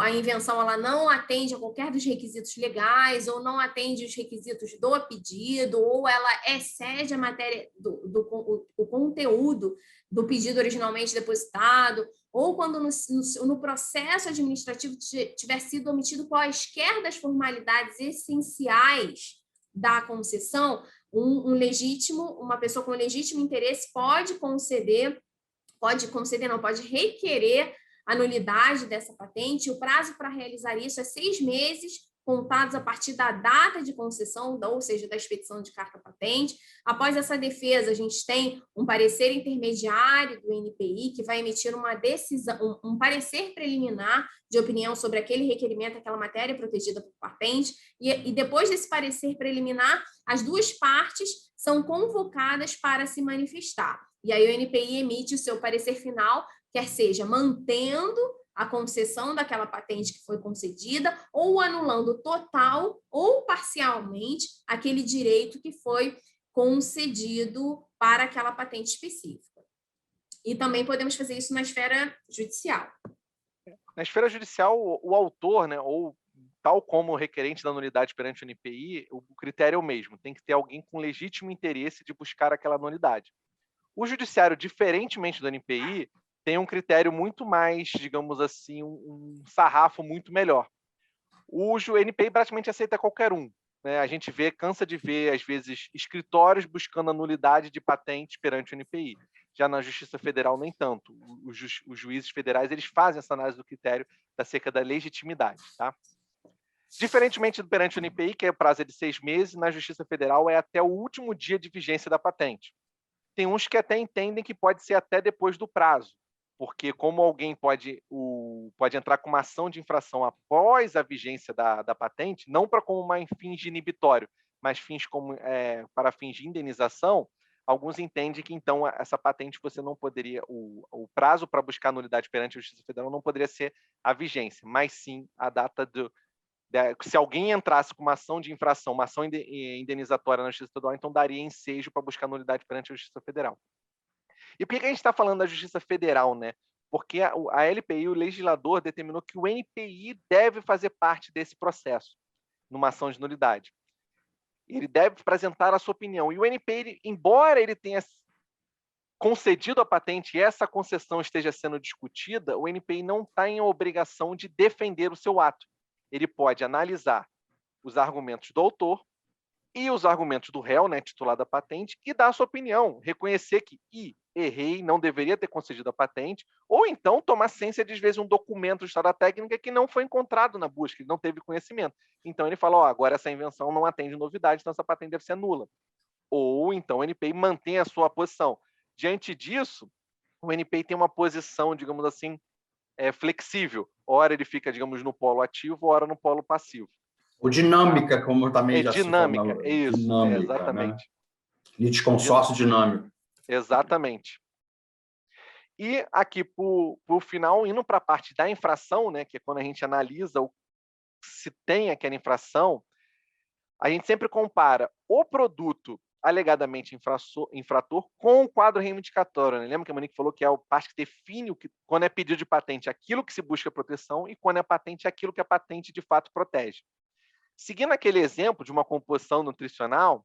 a invenção ela não atende a qualquer dos requisitos legais, ou não atende os requisitos do pedido, ou ela excede a matéria o conteúdo do pedido originalmente depositado, ou quando no processo administrativo tiver sido omitido quaisquer das formalidades essenciais da concessão, uma pessoa com legítimo interesse pode requerer a nulidade dessa patente. O prazo para realizar isso é 6 meses, contados a partir da data de concessão, ou seja, da expedição de carta patente. Após essa defesa, a gente tem um parecer intermediário do NPI, que vai emitir uma decisão, um parecer preliminar de opinião sobre aquele requerimento, aquela matéria protegida por patente, e depois desse parecer preliminar, as duas partes são convocadas para se manifestar. E aí o NPI emite o seu parecer final, quer seja mantendo a concessão daquela patente que foi concedida, ou anulando total ou parcialmente aquele direito que foi concedido para aquela patente específica. E também podemos fazer isso na esfera judicial. Na esfera judicial, o autor, né, ou tal como o requerente da nulidade perante o NPI, o critério é o mesmo, tem que ter alguém com legítimo interesse de buscar aquela nulidade. O judiciário, diferentemente do NPI, tem um critério muito mais, digamos assim, um sarrafo muito melhor. O NPI praticamente aceita qualquer um, né? A gente cansa de ver, às vezes, escritórios buscando a nulidade de patentes perante o NPI. Já na Justiça Federal, nem tanto. Os juízes federais, eles fazem essa análise do critério acerca da legitimidade, tá? Diferentemente do perante o NPI, que é o prazo de 6 meses, na Justiça Federal é até o último dia de vigência da patente. Tem uns que até entendem que pode ser até depois do prazo, porque como alguém pode entrar com uma ação de infração após a vigência da patente, não para como uma fins de inibitório, mas para fins de indenização, alguns entendem que então essa patente você não poderia, o prazo para buscar nulidade perante a Justiça Federal não poderia ser a vigência, mas sim a data se alguém entrasse com uma ação de infração, uma ação indenizatória na Justiça Estadual, então daria ensejo para buscar nulidade perante a Justiça Federal. E por que a gente está falando da Justiça Federal, né? Porque a LPI, o legislador, determinou que o NPI deve fazer parte desse processo, numa ação de nulidade. Ele deve apresentar a sua opinião. E o NPI, embora ele tenha concedido a patente e essa concessão esteja sendo discutida, o NPI não está em obrigação de defender o seu ato. Ele pode analisar os argumentos do autor e os argumentos do réu, né, titular da patente, e dar a sua opinião, reconhecer que errei, não deveria ter concedido a patente, ou então tomar ciência de, às vezes, um documento de história técnica que não foi encontrado na busca, ele não teve conhecimento. Então ele fala, agora essa invenção não atende novidade, então essa patente deve ser nula. Ou então o NPI mantém a sua posição. Diante disso, o NPI tem uma posição, digamos assim, flexível. Ora ele fica, digamos, no polo ativo, ora no polo passivo. Ou dinâmica, como também já dinâmica, se fala. É isso, Dinâmica, exatamente. Né? Litisconsórcio dinâmico. Exatamente. E aqui, por final, indo para a parte da infração, né, que é quando a gente analisa se tem aquela infração, a gente sempre compara o produto alegadamente infrator com o quadro reivindicatório. Né? Lembra que a Monique falou que é a parte que define quando é pedido de patente aquilo que se busca proteção e quando é patente aquilo que a patente de fato protege. Seguindo aquele exemplo de uma composição nutricional,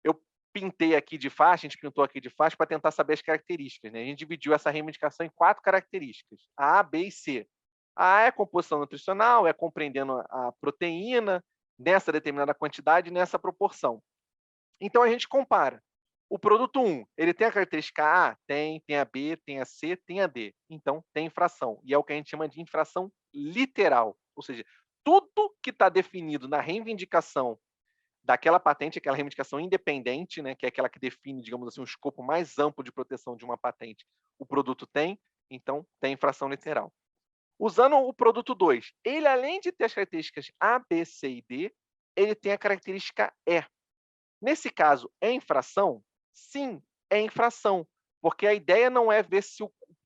eu pintei aqui de faixa, a gente pintou aqui de faixa para tentar saber as características. Né? A gente dividiu essa reivindicação em 4 características, A, B e C. A é composição nutricional, é compreendendo a proteína nessa determinada quantidade, nessa proporção. Então, a gente compara. O produto 1, ele tem a característica A? Tem a B, tem a C, tem a D. Então, tem infração. E é o que a gente chama de infração literal. Ou seja, tudo que está definido na reivindicação daquela patente, aquela reivindicação independente, né, que é aquela que define, digamos assim, um escopo mais amplo de proteção de uma patente, o produto tem, então tem infração literal. Usando o produto 2, ele além de ter as características A, B, C e D, ele tem a característica E. Nesse caso, é infração? Sim, é infração, porque a ideia não é ver se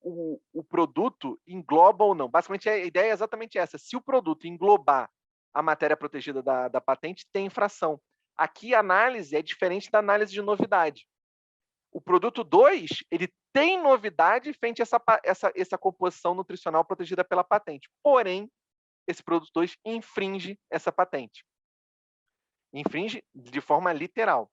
o produto engloba ou não. Basicamente, a ideia é exatamente essa. Se o produto englobar a matéria protegida da patente, tem infração. Aqui a análise é diferente da análise de novidade. O produto 2, ele tem novidade frente a essa composição nutricional protegida pela patente. Porém, esse produto 2 infringe essa patente. Infringe de forma literal.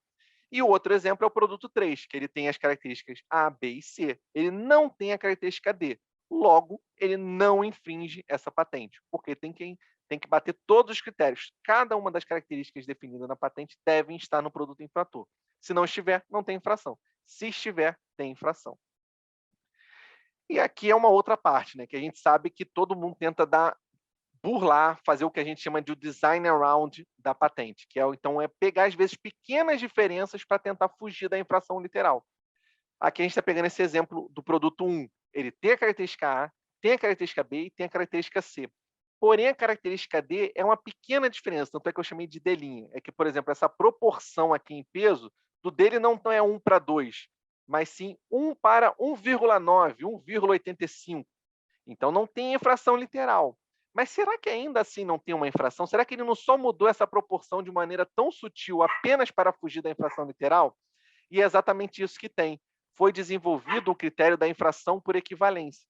E o outro exemplo é o produto 3, que ele tem as características A, B e C. Ele não tem a característica D. Logo, ele não infringe essa patente, porque tem que bater todos os critérios. Cada uma das características definidas na patente devem estar no produto infrator. Se não estiver, não tem infração. Se estiver, tem infração. E aqui é uma outra parte, né, que a gente sabe que todo mundo tenta burlar, fazer o que a gente chama de design around da patente, que então é pegar, às vezes, pequenas diferenças para tentar fugir da infração literal. Aqui a gente está pegando esse exemplo do produto 1. Ele tem a característica A, tem a característica B e tem a característica C. Porém, a característica D é uma pequena diferença, tanto é que eu chamei de D'. É que, por exemplo, essa proporção aqui em peso, do dele não é 1 para 2, mas sim 1 para 1,9, 1,85. Então, não tem infração literal. Mas será que ainda assim não tem uma infração? Será que ele não só mudou essa proporção de maneira tão sutil apenas para fugir da infração literal? E é exatamente isso que tem. Foi desenvolvido o critério da infração por equivalência,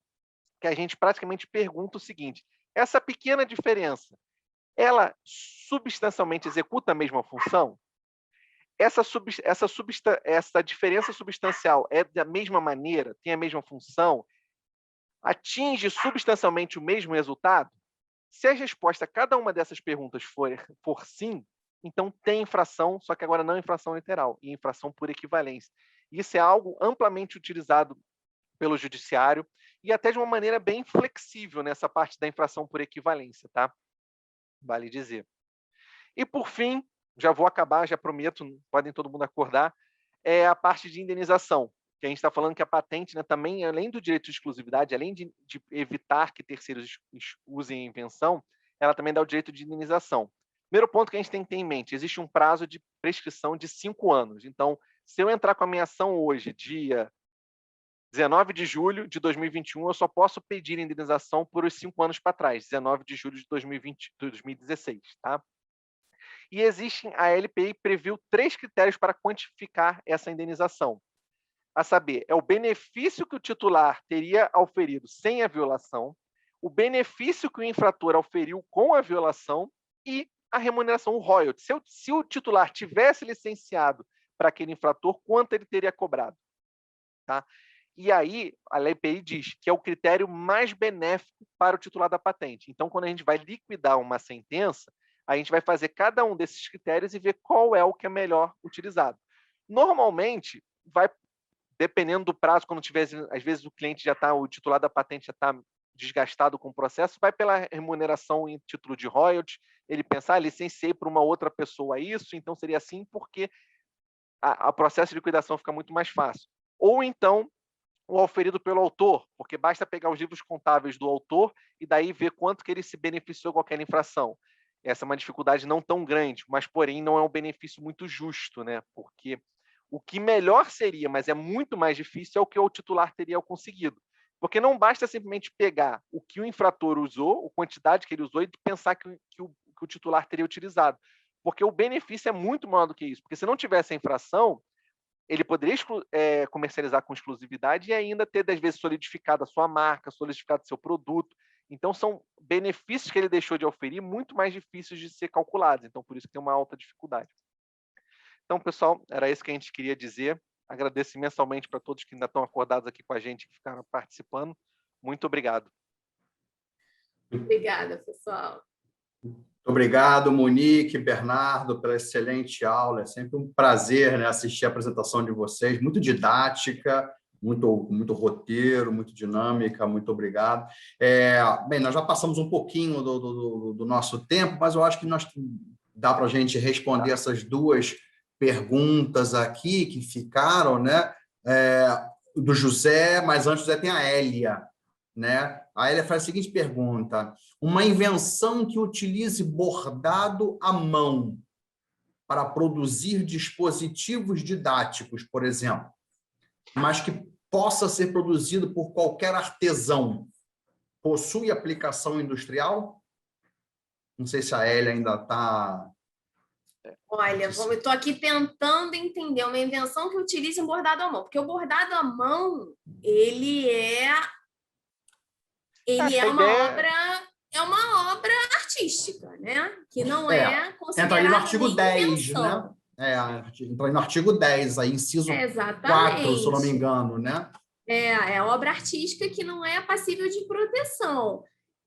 que a gente praticamente pergunta o seguinte: essa pequena diferença, ela substancialmente executa a mesma função? Essa diferença substancial é da mesma maneira, tem a mesma função, atinge substancialmente o mesmo resultado? Se a resposta a cada uma dessas perguntas for sim, então tem infração, só que agora não infração literal, e infração por equivalência. Isso é algo amplamente utilizado pelo judiciário e até de uma maneira bem flexível nessa parte da infração por equivalência, tá? Vale dizer. E por fim, já vou acabar, já prometo, podem todo mundo acordar, é a parte de indenização, que a gente está falando que a patente, né, também, além do direito de exclusividade, além de evitar que terceiros usem a invenção, ela também dá o direito de indenização. Primeiro ponto que a gente tem que ter em mente, existe um prazo de prescrição de 5 anos. Então, se eu entrar com a minha ação hoje, dia 19 de julho de 2021, eu só posso pedir indenização por os 5 anos para trás, 19 de julho de 2016, tá? E a LPI previu 3 critérios para quantificar essa indenização. A saber, é o benefício que o titular teria auferido sem a violação, o benefício que o infrator auferiu com a violação e a remuneração, o royalty. Se o titular tivesse licenciado para aquele infrator, quanto ele teria cobrado? Tá? E aí, a LPI diz que é o critério mais benéfico para o titular da patente. Então, quando a gente vai liquidar uma sentença, a gente vai fazer cada um desses critérios e ver qual é o que é melhor utilizado. Normalmente, dependendo do prazo, quando tiver, às vezes o titular da patente já está desgastado com o processo, vai pela remuneração em título de royalties, ele pensa, licenciei para uma outra pessoa isso, então seria assim, porque o processo de liquidação fica muito mais fácil. Ou então, o auferido pelo autor, porque basta pegar os livros contábeis do autor e daí ver quanto que ele se beneficiou com aquela infração. Essa é uma dificuldade não tão grande, mas, porém, não é um benefício muito justo, né? Porque o que melhor seria, mas é muito mais difícil, é o que o titular teria conseguido. Porque não basta simplesmente pegar o que o infrator usou, a quantidade que ele usou, e pensar que o titular teria utilizado. Porque o benefício é muito maior do que isso. Porque se não tivesse a infração, ele poderia comercializar com exclusividade e ainda ter, às vezes, solidificado a sua marca, solidificado seu produto. Então, são benefícios que ele deixou de oferir muito mais difíceis de ser calculados. Então, por isso que tem uma alta dificuldade. Então, pessoal, era isso que a gente queria dizer. Agradeço imensamente para todos que ainda estão acordados aqui com a gente, que ficaram participando. Muito obrigado. Obrigada, pessoal. Muito obrigado, Monique, Bernardo, pela excelente aula. É sempre um prazer, né, assistir a apresentação de vocês. Muito didática, muito roteiro, muito dinâmica. Muito obrigado. Bem, nós já passamos um pouquinho do nosso tempo, mas eu acho que dá para a gente responder essas duas perguntas aqui que ficaram, né? Do José, mas antes do José tem a Hélia, né? A Hélia faz a seguinte pergunta: uma invenção que utilize bordado à mão para produzir dispositivos didáticos, por exemplo, mas que possa ser produzido por qualquer artesão, possui aplicação industrial? Não sei se a Hélia ainda está... Olha, eu estou aqui tentando entender uma invenção que utilize um bordado à mão, porque o bordado à mão, ele é uma obra artística, né? Que não é considerada. Entra aí no artigo 10, né? Entra aí no artigo 10, aí, inciso 4, se eu não me engano, né? É obra artística que não é passível de proteção.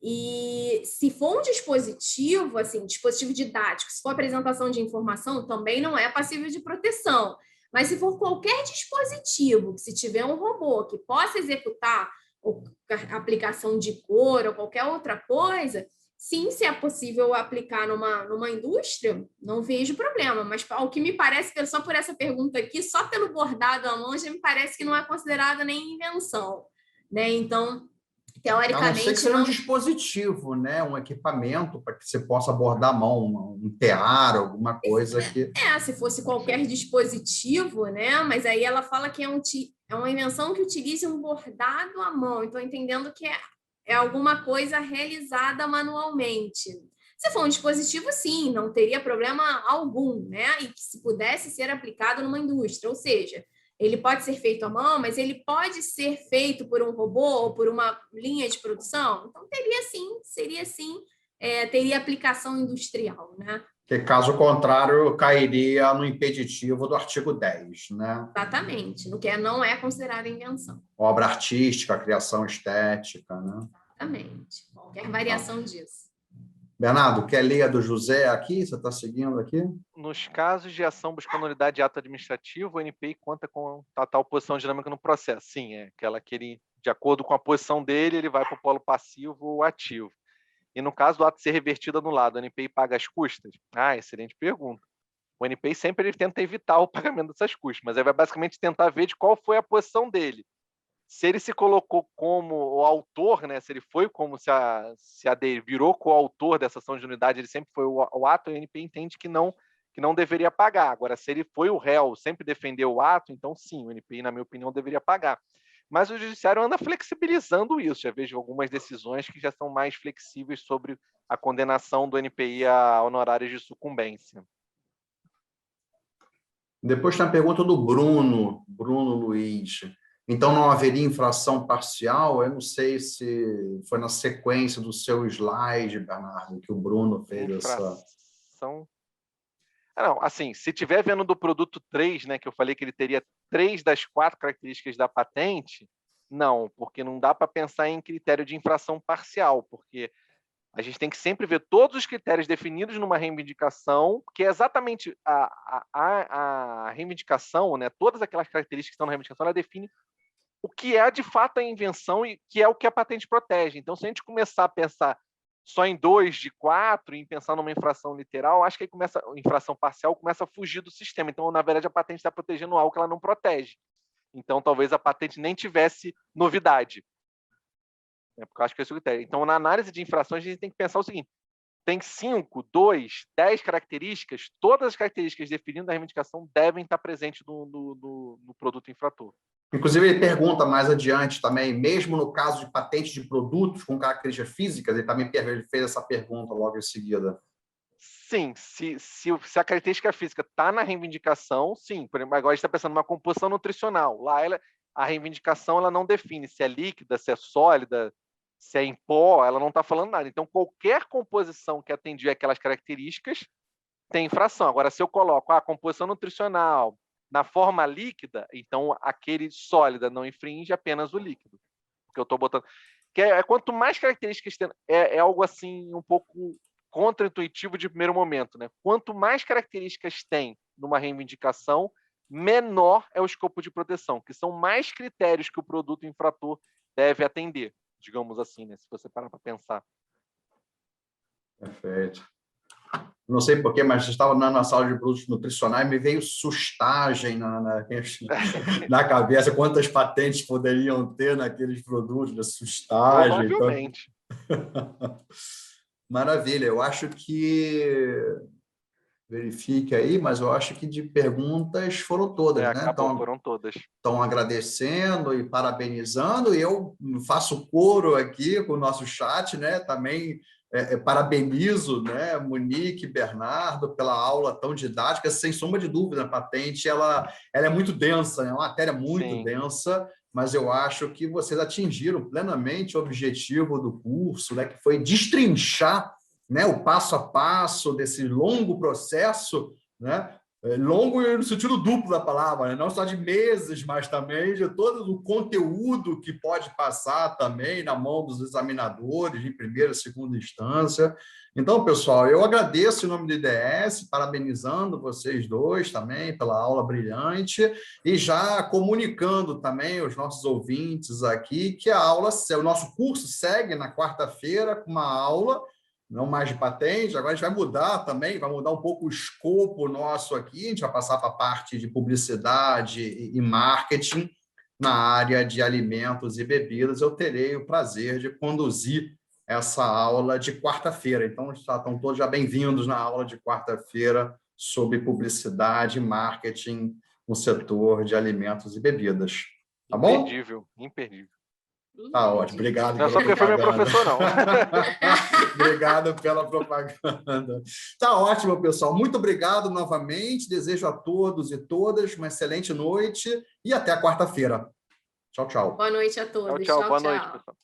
E se for um dispositivo, assim, dispositivo didático, se for apresentação de informação, também não é passível de proteção. Mas se for qualquer dispositivo, que se tiver um robô que possa executar aplicação de cor ou qualquer outra coisa, sim, se é possível aplicar numa indústria, não vejo problema. Mas ao que me parece, só por essa pergunta aqui, só pelo bordado à mão, já me parece que não é considerada nem invenção, né? Então, teoricamente... A não ser que seja um dispositivo, né? Um equipamento para que você possa bordar a mão, um tear, alguma coisa que... se fosse qualquer dispositivo, né? Mas aí ela fala que é uma invenção que utilize um bordado à mão. Então, entendendo que é alguma coisa realizada manualmente. Se for um dispositivo, sim, não teria problema algum, né? E que se pudesse ser aplicado numa indústria, ou seja, ele pode ser feito à mão, mas ele pode ser feito por um robô ou por uma linha de produção. Então, seria sim teria aplicação industrial, né? Que, caso contrário, cairia no impeditivo do artigo 10, né? Exatamente, no que não é considerada invenção. Obra artística, criação estética, né? Exatamente, qualquer variação disso. Bernardo, quer ler a do José aqui? Você está seguindo aqui? Nos casos de ação buscando nulidade de ato administrativo, o NPI conta com a tal posição dinâmica no processo. Sim, é aquela que ele, de acordo com a posição dele, ele vai para o polo passivo ou ativo. E no caso do ato ser revertido anulado, o NPI paga as custas? Excelente pergunta. O NPI sempre ele tenta evitar o pagamento dessas custas, mas ele vai basicamente tentar ver de qual foi a posição dele. Se ele se colocou como o autor, né, se ele foi como se virou coautor dessa ação de nulidade, ele sempre foi o ato, o NPI entende que não deveria pagar. Agora, se ele foi o réu, sempre defendeu o ato, então sim, o NPI, na minha opinião, deveria pagar. Mas o judiciário anda flexibilizando isso. Já vejo algumas decisões que já são mais flexíveis sobre a condenação do NPI a honorários de sucumbência. Depois tem a pergunta do Bruno Luiz. Então, não haveria infração parcial? Eu não sei se foi na sequência do seu slide, Bernardo, que o Bruno fez infração... Não, assim, se estiver vendo do produto 3, né, que eu falei que ele teria 3 das 4 características da patente, não, porque não dá para pensar em critério de infração parcial, porque a gente tem que sempre ver todos os critérios definidos numa reivindicação, que é exatamente a reivindicação, né, todas aquelas características que estão na reivindicação, ela define o que é de fato a invenção e que é o que a patente protege. Então, se a gente começar a pensar só em 2 de 4, em pensar numa infração literal, acho que aí infração parcial começa a fugir do sistema. Então, na verdade, a patente está protegendo algo que ela não protege. Então, talvez a patente nem tivesse novidade. Porque eu acho que esse é o critério. Então, na análise de infrações, a gente tem que pensar o seguinte: tem 5, 2, 10 características, todas as características definidas na reivindicação devem estar presentes no produto infrator. Inclusive, ele pergunta mais adiante também, mesmo no caso de patente de produtos com características físicas, ele fez essa pergunta logo em seguida. Sim, se a característica física está na reivindicação, sim. Por exemplo, agora a gente está pensando numa composição nutricional. Lá a reivindicação ela não define se é líquida, se é sólida, se é em pó, ela não está falando nada. Então, qualquer composição que atendia aquelas características tem infração. Agora, se eu coloco a composição nutricional na forma líquida, então aquele sólida não infringe, apenas o líquido. Porque eu estou botando... quanto mais características tem, é algo assim um pouco contra-intuitivo de primeiro momento, né? Quanto mais características tem numa reivindicação, menor é o escopo de proteção, que são mais critérios que o produto infrator deve atender, digamos assim, né? Se você parar para pensar. Perfeito. Não sei porquê, mas estava na sala de produtos nutricionais e me veio sustagem na cabeça, quantas patentes poderiam ter naqueles produtos de sustagem. Provavelmente. Então... Maravilha, eu acho que... Verifique aí, mas eu acho que de perguntas foram todas, né? Então, foram todas. Estão agradecendo e parabenizando, e eu faço coro aqui com o nosso chat, né? Também parabenizo, né, Monique, Bernardo, pela aula tão didática. Sem sombra de dúvida, a patente ela é muito densa, é uma matéria muito densa, mas eu acho que vocês atingiram plenamente o objetivo do curso, né, que foi destrinchar, né, o passo a passo desse longo processo, né, longo no sentido duplo da palavra, né? Não só de meses, mas também de todo o conteúdo que pode passar também na mão dos examinadores em primeira e segunda instância. Então, pessoal, eu agradeço em nome do IDS, parabenizando vocês dois também pela aula brilhante e já comunicando também aos nossos ouvintes aqui que o nosso curso segue na quarta-feira com uma aula não mais de patente, agora a gente vai mudar também, vai mudar um pouco o escopo nosso aqui, a gente vai passar para a parte de publicidade e marketing na área de alimentos e bebidas. Eu terei o prazer de conduzir essa aula de quarta-feira, então estão todos já bem-vindos na aula de quarta-feira sobre publicidade e marketing no setor de alimentos e bebidas. Tá bom? Imperdível, imperdível. Tá ótimo, obrigado. Não é só porque foi meu professor, não. Obrigado pela propaganda. Tá ótimo, pessoal. Muito obrigado novamente. Desejo a todos e todas uma excelente noite e até a quarta-feira. Tchau, tchau. Boa noite a todos. Tchau, boa noite, pessoal.